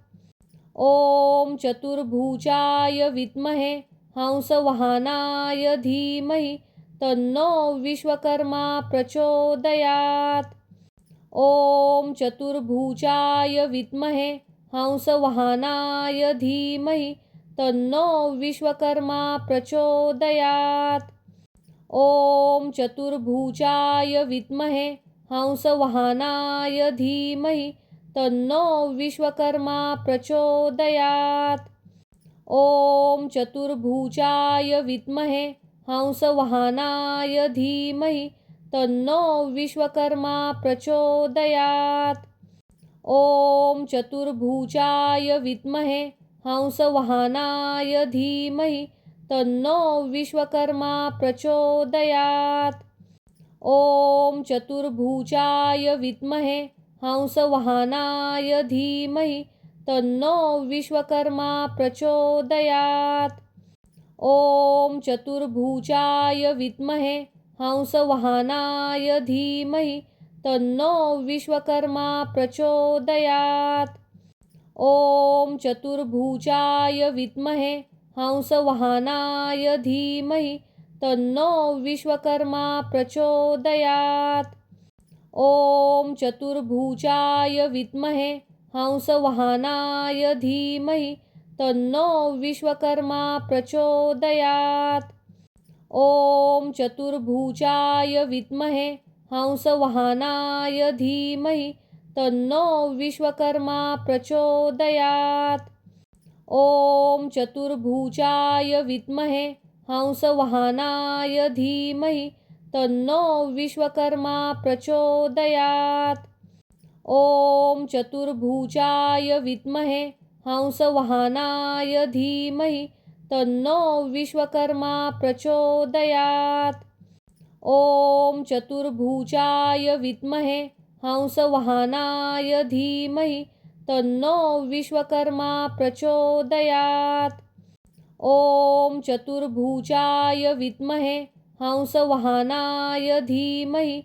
ॐ चतुर्भुजाय विद्महे हंसवाहनाय धीमहि तन्नो विश्वकर्मा प्रचोदयात्। ॐ चतुर्भुजाय विद्महे हंसवाहनाय धीमहि तन्नो विश्वकर्मा प्रचोदयात्। ॐ चतुर्भुजाय विद्महे हंसवाहनाय धीमहि तन्नो विश्वकर्मा प्रचोदयात्। ॐ चतुर्भुजाय विद्महे हंसवाहनाय धीमहि तन्नो विश्वकर्मा प्रचोदयात्। ॐ चतुर्भुजाय विद्महे हंसवाहनाय धीमहि तन्नो विश्वकर्मा प्रचोदयात्। ॐ चतुर्भुजाय विद्महे हंसवाहनाय धीमहि तन्नो विश्वकर्मा प्रचोदयात्। ॐ चतुर्भुजाय विद्महे हंसवाहनाय धीमहि तन्नो विश्वकर्मा प्रचोदयात्। ॐ चतुर्भुजाय विद्महे हंसवाहनाय धीमहि तन्नो विश्वकर्मा प्रचोदयात्। ॐ चतुर्भुजाय विद्महे हंसवाहनाय धीमहि तन्नो विश्वकर्मा प्रचोदयात्। ॐ चतुर्भुजाय विद्महे हंसवाहनाय धीमहि तन्नो विश्वकर्मा प्रचोदयात्। ॐ चतुर्भुजाय विद्महे हंसवाहनाय धीमहि तन्नो विश्वकर्मा प्रचोदयात्। ॐ चतुर्भुजाय विद्महे हंसवाहनाय धीमहि तन्नो विश्वकर्मा प्रचोदयात्। ॐ चतुर्भुजाय विद्महे हंसवाहनाय धीमहि तन्नो विश्वकर्मा प्रचोदयात्। ॐ चतुर्भुजाय विद्महे हंसवाहनाय धीमहि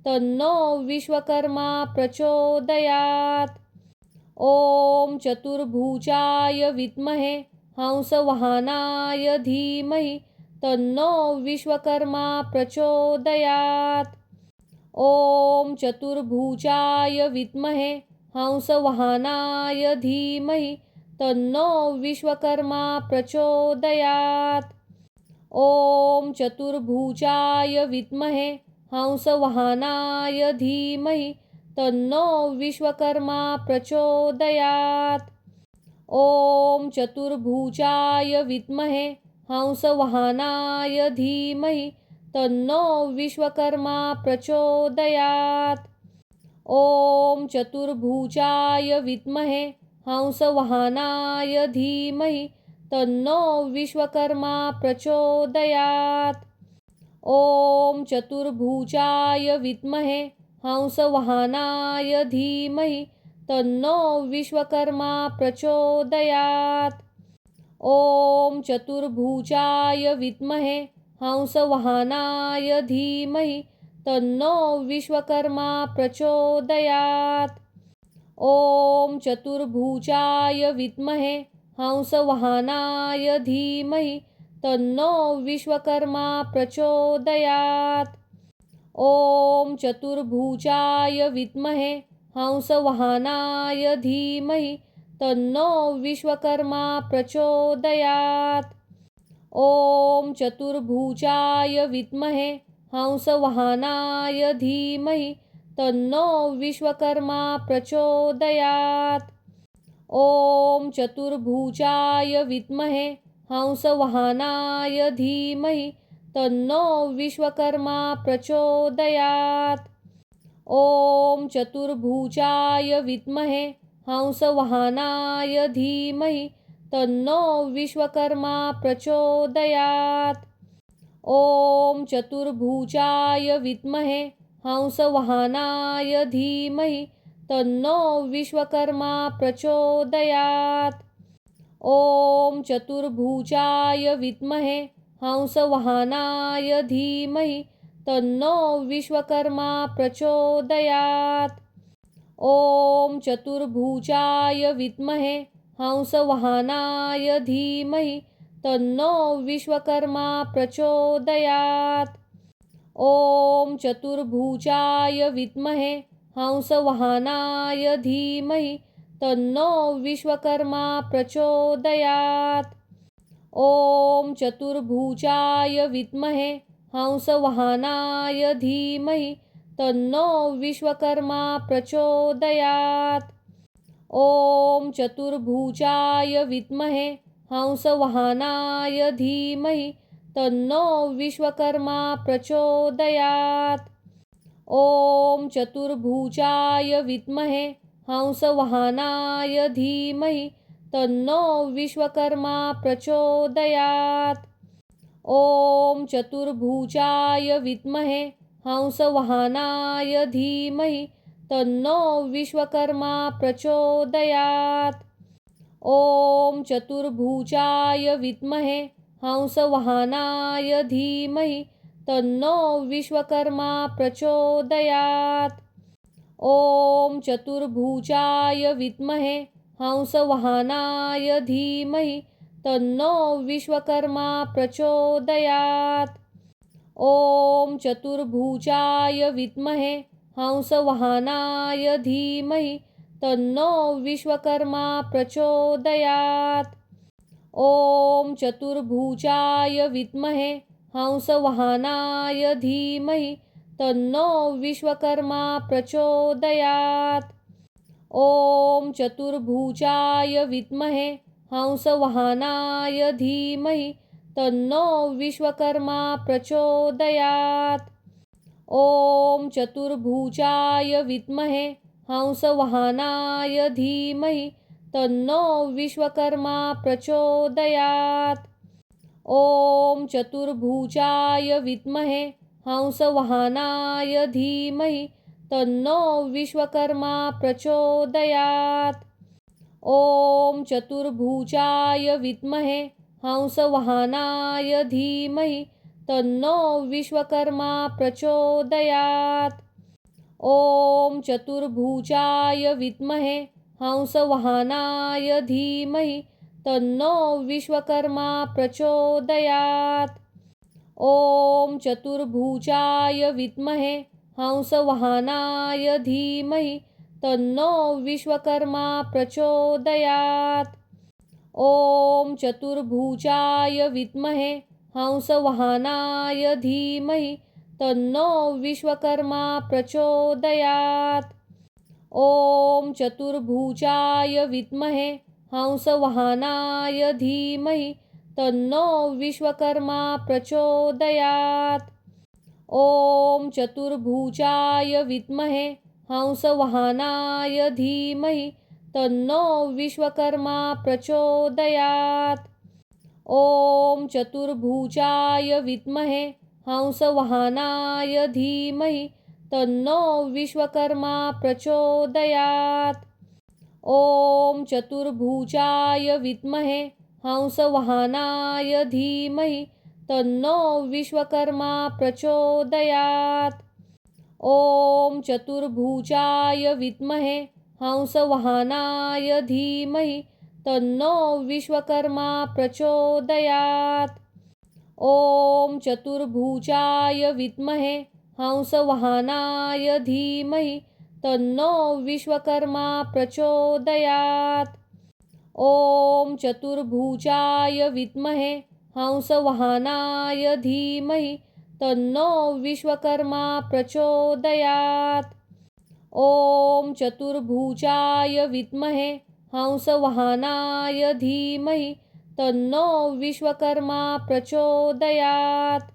तन्नो विश्वकर्मा प्रचोदयात्। ॐ चतुर्भुजाय विद्महे हंसवाहनाय धीमहि तन्नो विश्वकर्मा प्रचोदयात्। ॐ चतुर्भुजाय विद्महे हंसवाहनाय धीमहि तन्नो विश्वकर्मा प्रचोदयात्। ॐ चतुर्भुजाय विद्महे हंसवाहनाय धीमहि तन्नो विश्वकर्मा प्रचोदयात्। ॐ चतुर्भुजाय विद्महे हंसवाहनाय धीमहि तन्नो विश्वकर्मा प्रचोदयात्। ॐ चतुर्भुजाय विद्महे हंसवाहनाय धीमहि तन्नो विश्वकर्मा प्रचोदयात्। ॐ चतुर्भुजाय विद्महे हंसवाहनाय धीमहि तन्नो विश्वकर्मा प्रचोदयात्। ॐ चतुर्भुजाय विद्महे हंसवाहनाय धीमहि तन्नो विश्वकर्मा प्रचोदयात्। ॐ चतुर्भुजाय विद्महे हंसवाहनाय धीमहि तन्नो विश्वकर्मा प्रचोदयात्। ॐ चतुर्भुजाय विद्महे हंसवाहनाय धीमहि तन्नो विश्वकर्मा प्रचोदयात्। ॐ चतुर्भुजाय विद्महे हंसवाहनाय धीमहि तन्नो विश्वकर्मा प्रचोदयात्। ॐ चतुर्भुजाय विद्महे हंसवाहनाय धीमहि तन्नो विश्वकर्मा प्रचोदयात्। ॐ चतुर्भुजाय विद्महे हंसवाहनाय धीमहि तन्नो विश्वकर्मा प्रचोदयात्। ॐ चतुर्भुजाय विद्महे हंसवाहनाय धीमहि तन्नो विश्वकर्मा प्रचोदयात्। ॐ चतुर्भुजाय विद्महे हंसवाहनाय धीमहि तन्नो विश्वकर्मा प्रचोदयात्। ॐ चतुर्भुजाय विद्महे हंसवाहनाय धीमहि तन्नो विश्वकर्मा प्रचोदयात्। ॐ चतुर्भुजाय विद्महे हंसवाहनाय धीमहि तन्नो विश्वकर्मा प्रचोदयात्। ॐ चतुर्भुजाय विद्महे हंसवाहनाय धीमहि तन्नो विश्वकर्मा प्रचोदयात्। ॐ चतुर्भुजाय विद्महे हंसवाहनाय धीमहि तन्नो विश्वकर्मा प्रचोदयात्। ॐ चतुर्भुजाय विद्महे हंसवाहनाय धीमहि तन्नो विश्वकर्मा प्रचोदयात्। ॐ चतुर्भुजाय विद्महे हंसवाहनाय धीमहि तन्नो विश्वकर्मा प्रचोदयात्। ॐ चतुर्भुजाय विद्महे हंसवाहनाय धीमहि तन्नो विश्वकर्मा प्रचोदयात्। ॐ चतुर्भुजाय विद्महे हंसवाहनाय धीमहि तन्नो विश्वकर्मा प्रचोदयात्। ॐ चतुर्भुजाय विद्महे हंसवाहनाय धीमहि तन्नो विश्वकर्मा प्रचोदयात्। ॐ चतुर्भुजाय विद्महे हंसवाहनाय धीमहि तन्नो विश्वकर्मा प्रचोदयात्। ॐ चतुर्भुजाय विद्महे हंसवाहनाय धीमहि तन्नो विश्वकर्मा प्रचोदयात्। ॐ चतुर्भुजाय विद्महे हंसवाहनाय धीमहि तन्नो विश्वकर्मा प्रचोदयात्। ॐ चतुर्भुजाय विद्महे हंसवाहनाय धीमहि तन्नो विश्वकर्मा प्रचोदयात्। ॐ चतुर्भुजाय विद्महे हंसवाहनाय धीमहि तन्नो विश्वकर्मा प्रचोदयात्। ॐ चतुर्भुजाय विद्महे हंसवाहनाय धीमहि तन्नो विश्वकर्मा प्रचोदयात्। ॐ चतुर्भुजाय विद्महे हंसवाहनाय धीमहि तन्नो विश्वकर्मा प्रचोदयात्। ॐ चतुर्भुजाय विद्महे हंसवाहनाय धीमहि तन्नो विश्वकर्मा प्रचोदयात्। ॐ चतुर्भुजाय विद्महे हंसवाहनाय धीमहि तन्नो विश्वकर्मा प्रचोदयात्। ॐ चतुर्भुजाय विद्महे हंसवाहनाय धीमहि तन्नो विश्वकर्मा प्रचोदयात्। ॐ चतुर्भुजाय विद्महे हंसवाहनाय धीमहि तन्नो विश्वकर्मा प्रचोदयात्। ॐ चतुर्भुजाय विद्महे हंसवाहनाय धीमहि तन्नो विश्वकर्मा प्रचोदयात्। ॐ चतुर्भुजाय विद्महे हंसवाहनाय धीमहि तन्नो विश्वकर्मा प्रचोदयात्। ॐ चतुर्भुजाय विद्महे हंसवाहनाय धीमहि तन्नो विश्वकर्मा प्रचोदयात्। ॐ चतुर्भुजाय विद्महे हंसवाहनाय धीमहि तन्नो विश्वकर्मा प्रचोदयात्। ॐ चतुर्भुजाय विद्महे हंसवाहनाय धीमहि तन्नो विश्वकर्मा प्रचोदयात्।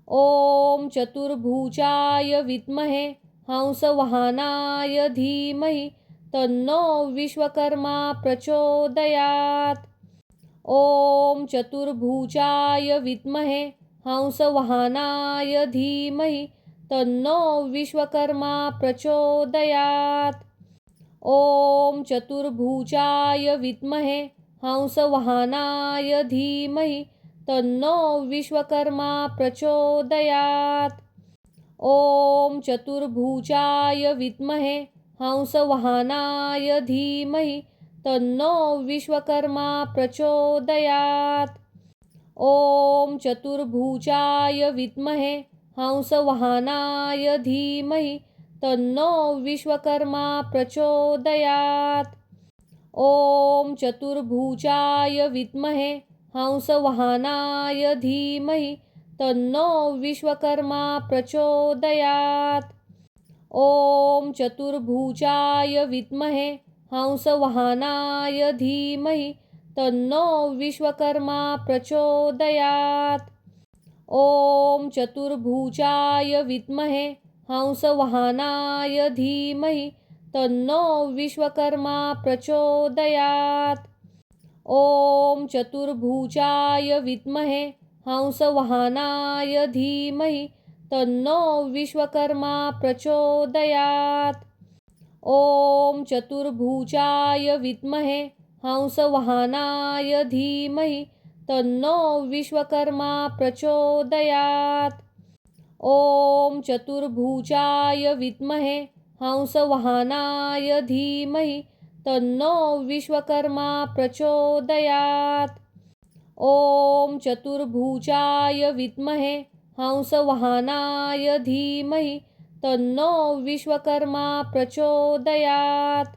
ॐ चतुर्भुजाय विद्महे हंसवाहनाय धीमहि तन्नो विश्वकर्मा प्रचोदयात्। ॐ चतुर्भुजाय विद्महे हंसवाहनाय धीमहि तन्नो विश्वकर्मा प्रचोदयात्। ॐ चतुर्भुजाय विद्महे हंसवाहनाय धीमहि तन्नो विश्वकर्मा प्रचोदयात्। ॐ चतुर्भुजाय विद्महे हंसवाहनाय धीमहि तन्नो विश्वकर्मा प्रचोदयात्। ॐ चतुर्भुजाय विद्महे हंसवाहनाय धीमहि तन्नो विश्वकर्मा प्रचोदयात्। ॐ चतुर्भुजाय विद्महे हंसवाहनाय धीमहि तन्नो विश्वकर्मा प्रचोदयात्। ॐ चतुर्भुजाय विद्महे हंसवाहनाय धीमहि तन्नो विश्वकर्मा प्रचोदयात्। ॐ चतुर्भुजाय विद्महे हंसवाहनाय धीमहि तन्नो विश्वकर्मा प्रचोदयात्। ॐ चतुर्भुजाय विद्महे हंसवाहनाय धीमहि तन्नो विश्वकर्मा प्रचोदयात्। ॐ चतुर्भुजाय विद्महे हंसवाहनाय धीमहि तन्नो विश्वकर्मा प्रचोदयात्। ॐ चतुर्भुजाय विद्महे हंसवाहनाय धीमहि तन्नो विश्वकर्मा प्रचोदयात्। ॐ चतुर्भुजाय विद्महे हंसवाहनाय धीमहि तन्नो विश्वकर्मा प्रचोदयात्।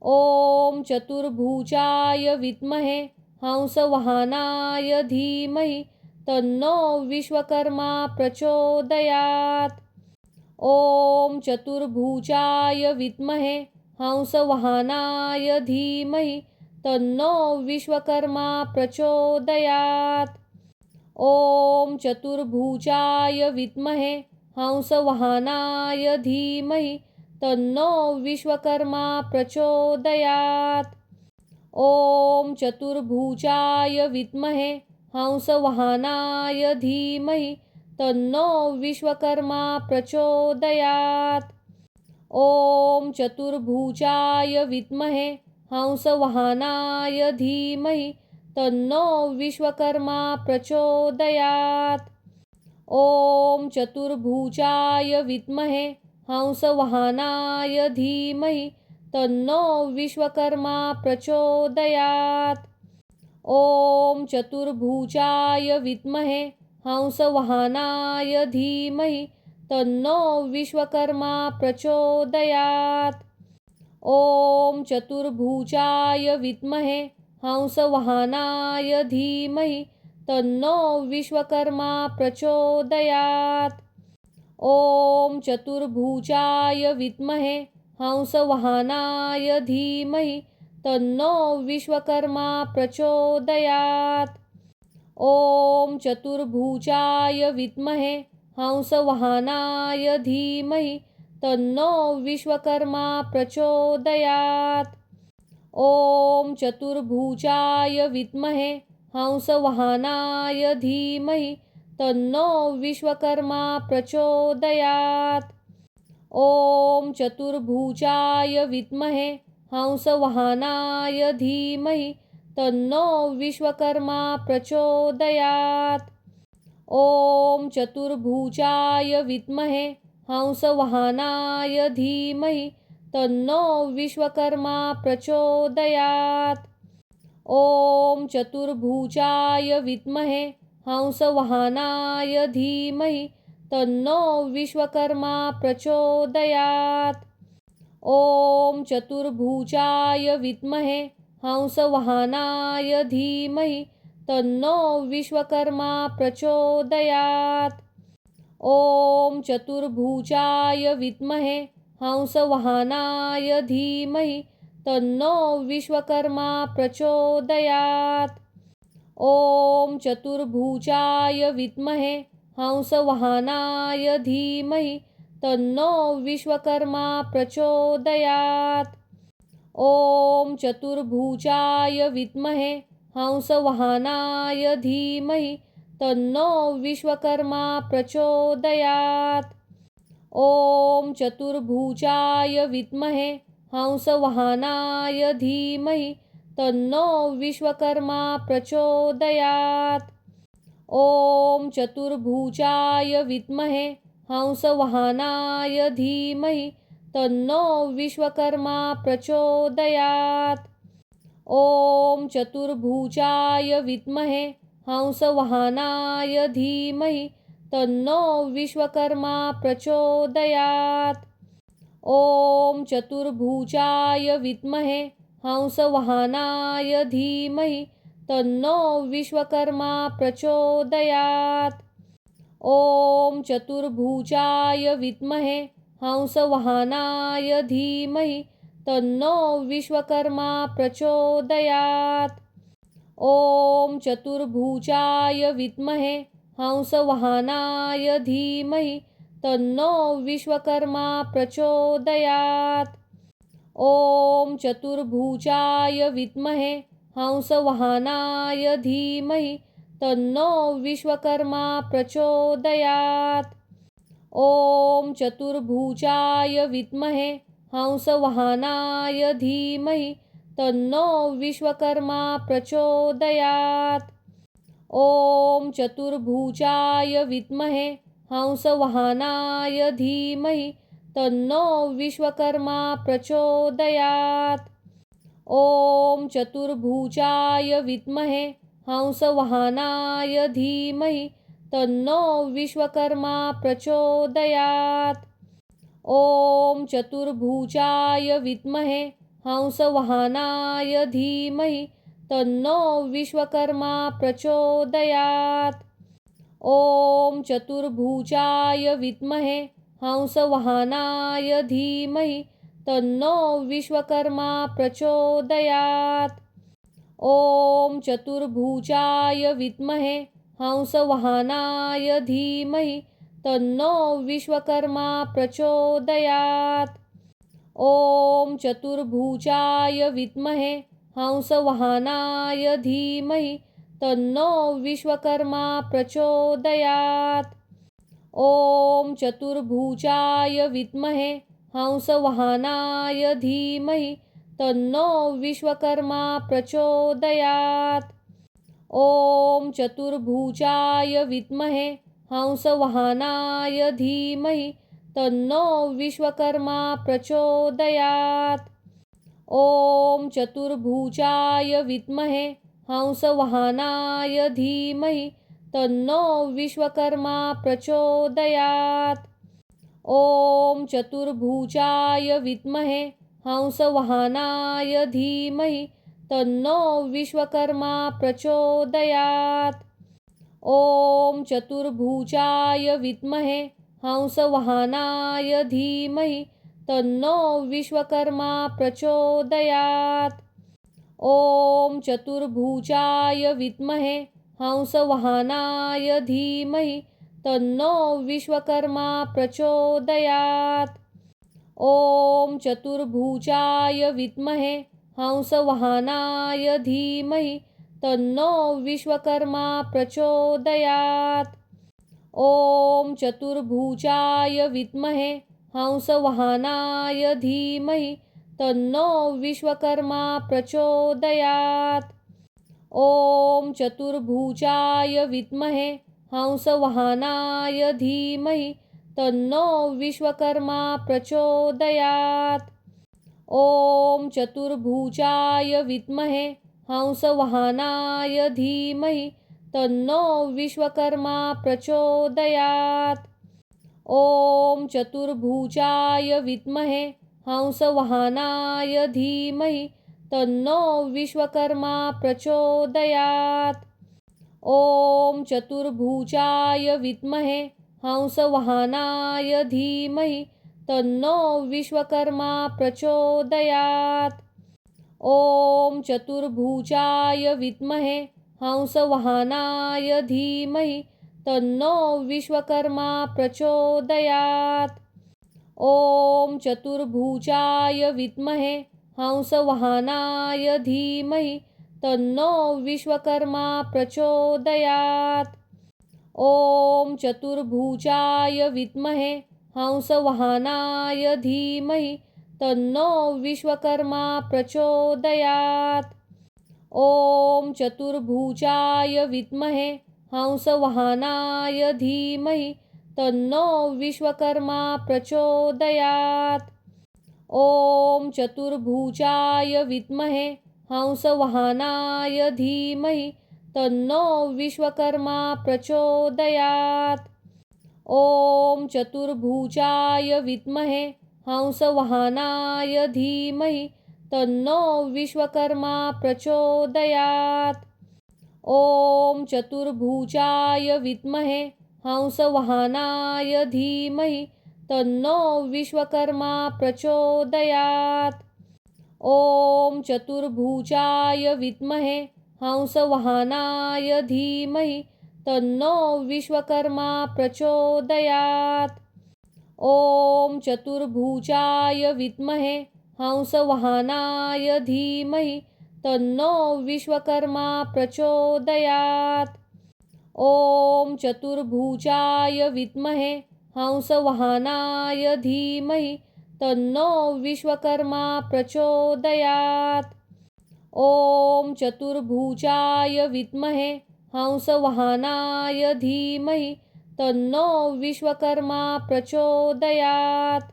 ॐ चतुर्भुजाय विद्महे हंसवाहनाय धीमहि तन्नो विश्वकर्मा प्रचोदयात्। ॐ चतुर्भुजाय विद्महे हंसवाहनाय धीमहि तन्नो विश्वकर्मा प्रचोदयात्। ॐ चतुर्भुजाय विद्महे हंसवाहनाय धीमहि तन्नो विश्वकर्मा प्रचोदयात्। ॐ चतुर्भुजाय विद्महे हंसवाहनाय धीमहि तन्नो विश्वकर्मा प्रचोदयात्। ॐ चतुर्भुजाय विद्महे हंसवाहनाय धीमहि तन्नो विश्वकर्मा प्रचोदयात्। ॐ चतुर्भुजाय विद्महे हंसवाहनाय धीमहि तन्नो विश्वकर्मा प्रचोदयात्। ॐ चतुर्भुजाय विद्महे हंसवाहनाय धीमहि तन्नो विश्वकर्मा प्रचोदयात्। ॐ चतुर्भुजाय विद्महे हंसवाहनाय धीमहि तन्नो विश्वकर्मा प्रचोदयात्। ॐ चतुर्भुजाय विद्महे हंसवाहनाय धीमहि तन्नो विश्वकर्मा प्रचोदयात्। ॐ चतुर्भुजाय विद्महे हंसवाहनाय धीमहि तन्नो विश्वकर्मा प्रचोदयात्। ॐ चतुर्भुजाय विद्महे हंसवाहनाय धीमहि तन्नो विश्वकर्मा प्रचोदयात्। ॐ चतुर्भुजाय विद्महे हंसवाहनाय धीमहि तन्नो विश्वकर्मा प्रचोदयात्। ॐ चतुर्भुजाय विद्महे हंसवाहनाय धीमहि तन्नो विश्वकर्मा प्रचोदयात्। ॐ चतुर्भुजाय विद्महे हंसवाहनाय धीमहि तन्नो विश्वकर्मा प्रचोदयात्। ॐ चतुर्भुजाय विद्महे हंसवाहनाय धीमहि तन्नो विश्वकर्मा प्रचोदयात्। ॐ चतुर्भुजाय विद्महे हंसवाहनाय धीमहि तन्नो विश्वकर्मा प्रचोदयात्। ॐ चतुर्भुजाय विद्महे हंसवाहनाय धीमहि तन्नो विश्वकर्मा प्रचोदयात्। ॐ चतुर्भुजाय विद्महे हंसवाहनाय धीमहि तन्नो विश्वकर्मा प्रचोदयात्। ॐ चतुर्भुजाय विद्महे हंसवाहनाय धीमहि तन्नो विश्वकर्मा प्रचोदयात्। ॐ चतुर्भुजाय विद्महे हंसवाहनाय धीमहि तन्नो विश्वकर्मा प्रचोदयात्। ॐ चतुर्भुजाय विद्महे हंसवाहनाय धीमहि तन्नो विश्वकर्मा प्रचोदयात्। ॐ चतुर्भुजाय विद्महे हंसवाहनाय धीमहि तन्नो विश्वकर्मा प्रचोदयात्। ॐ चतुर्भुजाय विद्महे हंसवाहनाय धीमहि तन्नो विश्वकर्मा प्रचोदयात्। ॐ चतुर्भुजाय विद्महे हंसवाहनाय धीमहि तन्नो विश्वकर्मा प्रचोदयात्। ॐ चतुर्भुजाय विद्महे हंसवाहनाय धीमहि तन्नो विश्वकर्मा प्रचोदयात्। ॐ चतुर्भुजाय विद्महे हंसवाहनाय धीमहि तन्नो विश्वकर्मा प्रचोदयात्। ॐ चतुर्भुजाय विद्महे हंसवाहनाय धीमहि तन्नो विश्वकर्मा प्रचोदयात्। ॐ चतुर्भुजाय विद्महे हंसवाहनाय धीमहि तन्नो विश्वकर्मा प्रचोदयात्। ॐ चतुर्भुजाय विद्महे हंसवाहनाय धीमहि तन्नो विश्वकर्मा प्रचोदयात्। ॐ चतुर्भुजाय विद्महे हंसवाहनाय धीमहि तन्नो विश्वकर्मा प्रचोदयात्। ॐ चतुर्भुजाय विद्महे हंसवाहनाय धीमहि तन्नो विश्वकर्मा प्रचोदयात्। ॐ चतुर्भुजाय विद्महे हंसवाहनाय धीमहि तन्नो विश्वकर्मा प्रचोदयात्। ॐ चतुर्भुजाय विद्महे हंसवाहनाय धीमहि तन्नो विश्वकर्मा प्रचोदयात्। ॐ चतुर्भुजाय विद्महे हंसवाहनाय धीमहि तन्नो विश्वकर्मा प्रचोदयात्। ॐ चतुर्भुजाय विद्महे हंसवाहनाय धीमहि तन्नो विश्वकर्मा प्रचोदयात्। ॐ चतुर्भुजाय विद्महे हंसवाहनाय धीमहि तन्नो विश्वकर्मा प्रचोदयात्। ॐ चतुर्भुजाय विद्महे हंसवाहनाय धीमहि तन्नो विश्वकर्मा प्रचोदयात्। ॐ चतुर्भुजाय विद्महे हंसवाहनाय धीमहि तन्नो विश्वकर्मा प्रचोदयात्। ॐ चतुर्भुजाय विद्महे हंसवाहनाय धीमहि तन्नो विश्वकर्मा प्रचोदयात्। ॐ चतुर्भुजाय विद्महे हंसवाहनाय धीमहि तन्नो विश्वकर्मा प्रचोदयात्। ॐ चतुर्भुजाय विद्महे हंसवाहनाय धीमहि तन्नो विश्वकर्मा प्रचोदयात्। ॐ चतुर्भुजाय विद्महे हंसवाहनाय धीमहि तन्नो विश्वकर्मा प्रचोदयात्। ॐ चतुर्भुजाय विद्महे हंसवाहनाय धीमहि तन्नो विश्वकर्मा प्रचोदयात्। ॐ चतुर्भुजाय विद्महे हंसवाहनाय धीमहि तन्नो विश्वकर्मा प्रचोदयात्। ॐ चतुर्भुजाय विद्महे हंसवाहनाय धीमहि तन्नो विश्वकर्मा प्रचोदयात्। ॐ चतुर्भुजाय विद्महे हंसवाहनाय धीमहि तन्नो विश्वकर्मा प्रचोदयात्। ॐ चतुर्भुजाय विद्महे हंसवाहनाय धीमहि तन्नो विश्वकर्मा प्रचोदयात्। ॐ चतुर्भुजाय विद्महे हंसवाहनाय धीमहि तन्नो विश्वकर्मा प्रचोदयात्। ॐ चतुर्भुजाय विद्महे हंसवाहनाय धीमहि तन्नो विश्वकर्मा प्रचोदयात्। ॐ चतुर्भुजाय विद्महे हंसवाहनाय धीमहि तन्नो विश्वकर्मा प्रचोदयात्। ॐ चतुर्भुजाय विद्महे हंसवाहनाय धीमहि तन्नो विश्वकर्मा प्रचोदयात्। ॐ चतुर्भुजाय विद्महे हंसवाहनाय धीमहि तन्नो विश्वकर्मा प्रचोदयात्। ॐ चतुर्भुजाय विद्महे हंसवाहनाय धीमहि तन्नो विश्वकर्मा प्रचोदयात्। ॐ चतुर्भुजाय विद्महे हंसवाहनाय धीमहि तन्नो विश्वकर्मा प्रचोदयात्। ॐ चतुर्भुजाय विद्महे हंसवाहनाय धीमहि तन्नो विश्वकर्मा प्रचोदयात्।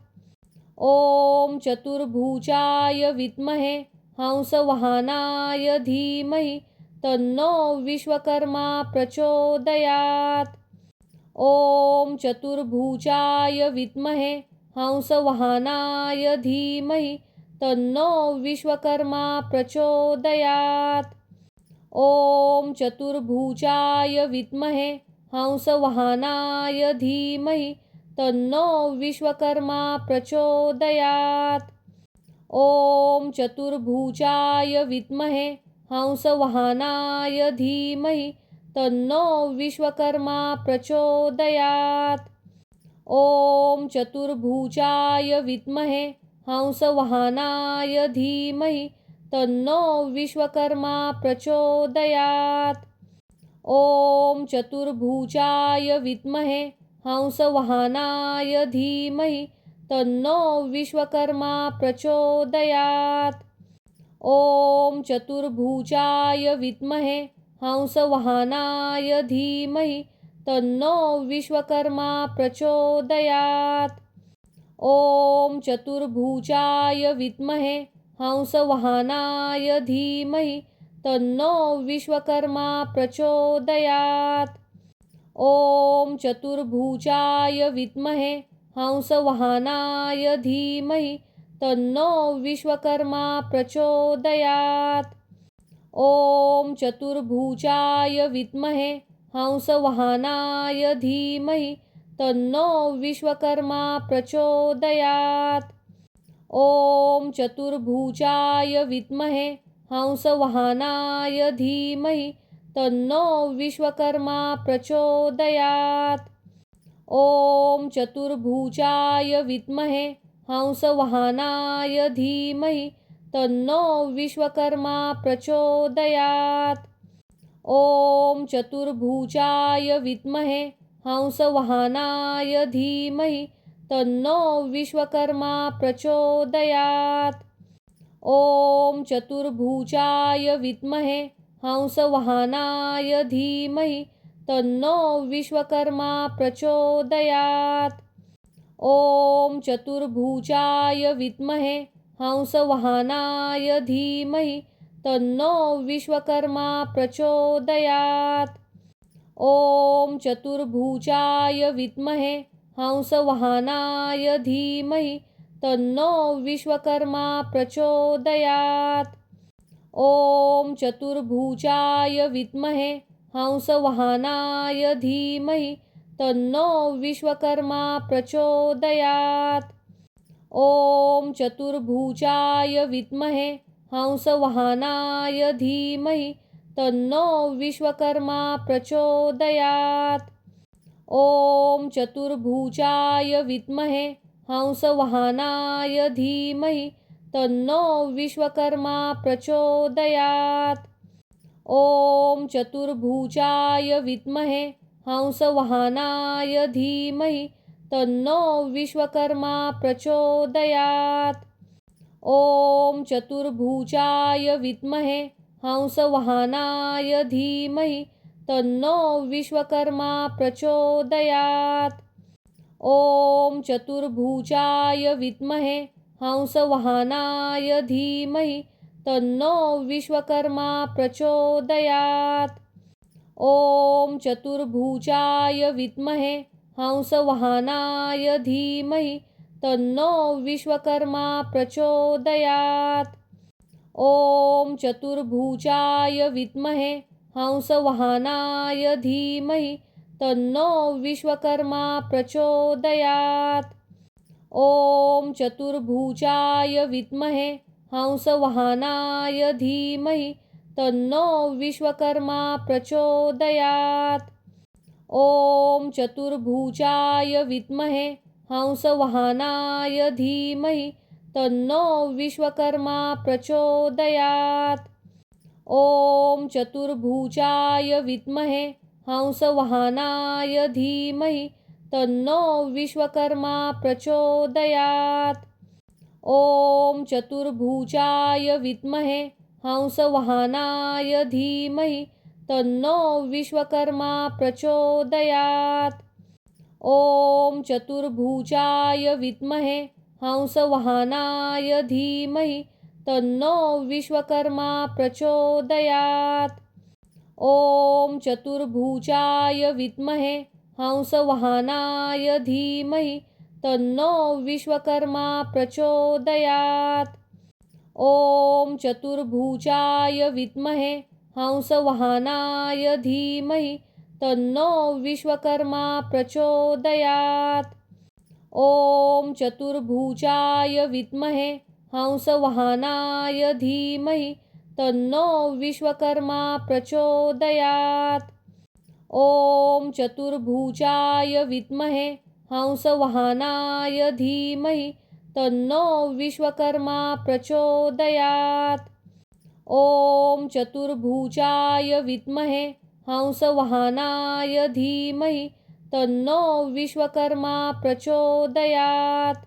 ॐ चतुर्भुजाय विद्महे हंसवाहनाय धीमहि तन्नो विश्वकर्मा प्रचोदयात्। ॐ चतुर्भुजाय विद्महे हंसवाहनाय धीमहि तन्नो विश्वकर्मा प्रचोदयात्। ॐ चतुर्भुजाय विद्महे हंसवाहनाय धीमहि तन्नो विश्वकर्मा प्रचोदयात्। ॐ चतुर्भुजाय विद्महे हंसवाहनाय धीमहि तन्नो विश्वकर्मा प्रचोदयात्। ॐ चतुर्भुजाय विद्महे हंसवाहनाय धीमहि तन्नो विश्वकर्मा प्रचोदयात्। ॐ चतुर्भुजाय विद्महे हंसवाहनाय धीमहि तन्नो विश्वकर्मा प्रचोदयात्। ॐ चतुर्भुजाय विद्महे हंसवाहनाय धीमहि तन्नो विश्वकर्मा प्रचोदयात्। ॐ चतुर्भुजाय विद्महे हंसवाहनाय धीमहि तन्नो विश्वकर्मा प्रचोदयात्। ॐ चतुर्भुजाय विद्महे हंसवाहनाय धीमहि तन्नो विश्वकर्मा प्रचोदयात्। ॐ चतुर्भुजाय विद्महे हंसवाहनाय धीमहि तन्नो विश्वकर्मा प्रचोदयात्। ॐ चतुर्भुजाय विद्महे हंसवाहनाय धीमहि तन्नो विश्वकर्मा प्रचोदयात्। ॐ चतुर्भुजाय विद्महे हंसवाहनाय धीमहि तन्नो विश्वकर्मा प्रचोदयात्। ॐ चतुर्भुजाय विद्महे हंसवाहनाय धीमहि तन्नो विश्वकर्मा प्रचोदयात्। ॐ चतुर्भुजाय विद्महे हंसवाहनाय धीमहि तन्नो विश्वकर्मा प्रचोदयात्। ॐ चतुर्भुजाय विद्महे हंसवाहनाय धीमहि तन्नो विश्वकर्मा प्रचोदयात्। ॐ चतुर्भुजाय विद्महे हंसवाहनाय धीमहि तन्नो विश्वकर्मा प्रचोदयात्। ॐ चतुर्भुजाय विद्महे हंसवाहनाय धीमहि तन्नो विश्वकर्मा प्रचोदयात्। ॐ चतुर्भुजाय विद्महे हंसवाहनाय धीमहि तन्नो विश्वकर्मा प्रचोदयात्। ॐ चतुर्भुजाय विद्महे हंसवाहनाय धीमहि तन्नो विश्वकर्मा प्रचोदयात्। ॐ चतुर्भुजाय विद्महे हंसवाहनाय धीमहि तन्नो विश्वकर्मा प्रचोदयात्। ॐ चतुर्भुजाय विद्महे हंसवाहनाय धीमहि तन्नो विश्वकर्मा प्रचोदयात्। ॐ चतुर्भुजाय विद्महे हंसवाहनाय धीमहि तन्नो विश्वकर्मा प्रचोदयात्। ॐ चतुर्भुजाय विद्महे हंसवाहनाय धीमहि तन्नो विश्वकर्मा प्रचोदयात्। ॐ चतुर्भुजाय विद्महे हंसवाहनाय धीमहि तन्नो विश्वकर्मा प्रचोदयात्। ॐ चतुर्भुजाय विद्महे हंसवाहनाय धीमहि तन्नो विश्वकर्मा प्रचोदयात्। ॐ चतुर्भुजाय विद्महे हंसवाहनाय धीमहि तन्नो विश्वकर्मा प्रचोदयात्। ॐ चतुर्भुजाय विद्महे हंसवाहनाय धीमहि तन्नो विश्वकर्मा प्रचोदयात्। ॐ चतुर्भुजाय विद्महे हंसवाहनाय धीमहि तन्नो विश्वकर्मा प्रचोदयात्। ॐ चतुर्भुजाय विद्महे हंसवाहनाय धीमहि तन्नो विश्वकर्मा प्रचोदयात्। ॐ चतुर्भुजाय विद्महे हंसवाहनाय धीमहि तन्नो विश्वकर्मा प्रचोदयात्। ॐ चतुर्भुजाय विद्महे हंसवाहनाय धीमहि तन्नो विश्वकर्मा प्रचोदयात्। ॐ चतुर्भुजाय विद्महे हंसवाहनाय धीमहि तन्नो विश्वकर्मा प्रचोदयात्। ॐ चतुर्भुजाय विद्महे हंसवाहनाय धीमहि तन्नो विश्वकर्मा प्रचोदयात्। ॐ चतुर्भुजाय विद्महे हंसवाहनाय धीमहि तन्नो विश्वकर्मा प्रचोदयात्।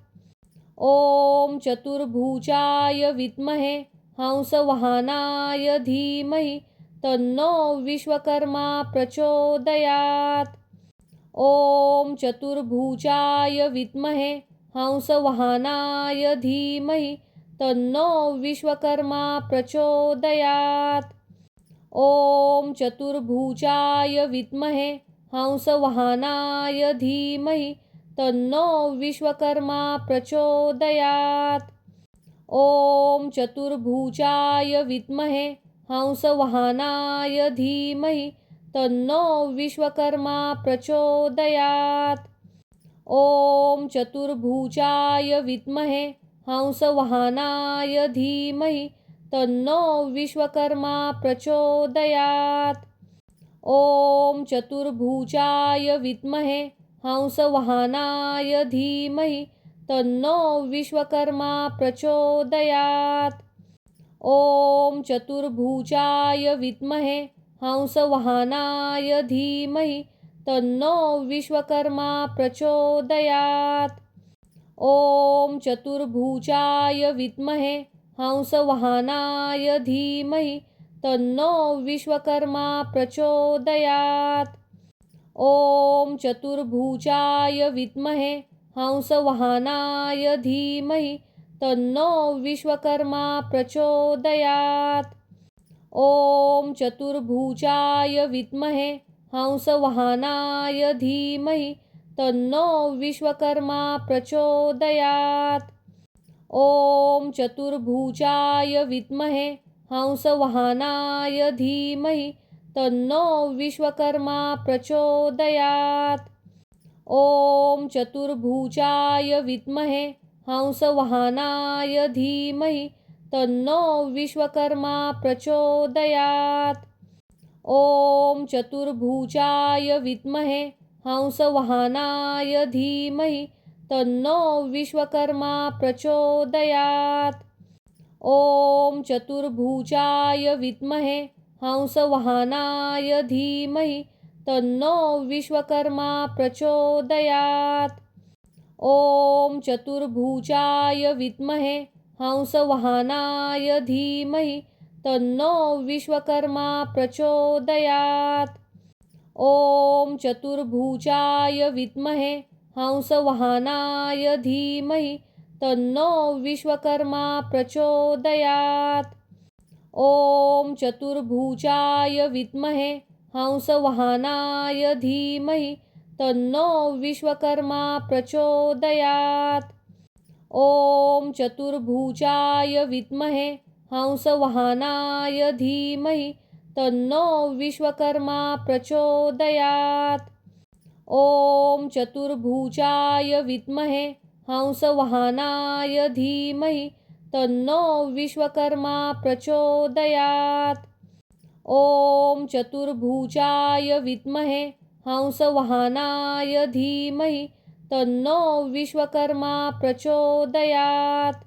ॐ चतुर्भुजाय विद्महे हंसवाहनाय धीमहि तन्नो विश्वकर्मा प्रचोदयात्। ॐ चतुर्भुजाय विद्महे हंसवाहनाय धीमहि तन्नो विश्वकर्मा प्रचोदयात्। ॐ चतुर्भुजाय विद्महे हंसवाहनाय धीमहि तन्नो विश्वकर्मा प्रचोदयात्। ॐ चतुर्भुजाय विद्महे हंसवाहनाय धीमहि तन्नो विश्वकर्मा प्रचोदयात्। ॐ चतुर्भुजाय विद्महे हंसवाहनाय धीमहि तन्नो विश्वकर्मा प्रचोदयात्। ॐ चतुर्भुजाय विद्महे हंसवाहनाय धीमहि तन्नो विश्वकर्मा प्रचोदयात्। ॐ चतुर्भुजाय विद्महे हंसवाहनाय धीमहि तन्नो विश्वकर्मा प्रचोदयात्। ॐ चतुर्भुजाय विद्महे हंसवाहनाय धीमहि तन्नो विश्वकर्मा प्रचोदयात्। ॐ चतुर्भुजाय विद्महे हंसवाहनाय धीमहि तन्नो विश्वकर्मा प्रचोदयात्। ॐ चतुर्भुजाय विद्महे हंसवाहनाय धीमहि तन्नो विश्वकर्मा प्रचोदयात्। ॐ चतुर्भुजाय विद्महे हंसवाहनाय धीमहि तन्नो विश्वकर्मा प्रचोदयात्। ॐ चतुर्भुजाय विद्महे हंसवाहनाय धीमहि तन्नो विश्वकर्मा प्रचोदयात्। ॐ चतुर्भुजाय विद्महे हंसवाहनाय धीमहि तन्नो विश्वकर्मा प्रचोदयात्। ॐ चतुर्भुजाय विद्महे हंसवाहनाय धीमहि तन्नो विश्वकर्मा प्रचोदयात्। ॐ चतुर्भुजाय विद्महे हंसवाहनाय धीमहि तन्नो विश्वकर्मा प्रचोदयात्। ॐ चतुर्भुजाय विद्महे हंसवाहनाय धीमहि तन्नो विश्वकर्मा प्रचोदयात्। ॐ चतुर्भुजाय विद्महे हंसवाहनाय धीमहि तन्नो विश्वकर्मा प्रचोदयात्। ॐ चतुर्भुजाय विद्महे हंसवाहनाय धीमहि तन्नो विश्वकर्मा प्रचोदयात्। ॐ चतुर्भुजाय विद्महे हंसवाहनाय धीमहि तन्नो विश्वकर्मा प्रचोदयात्। ॐ चतुर्भुजाय विद्महे हंसवाहनाय धीमहि तन्नो विश्वकर्मा प्रचोदयात्। ॐ चतुर्भुजाय विद्महे हंसवाहनाय धीमहि तन्नो विश्वकर्मा प्रचोदयात्। ॐ चतुर्भुजाय विद्महे हंसवाहनाय धीमहि तन्नो विश्वकर्मा प्रचोदयात्।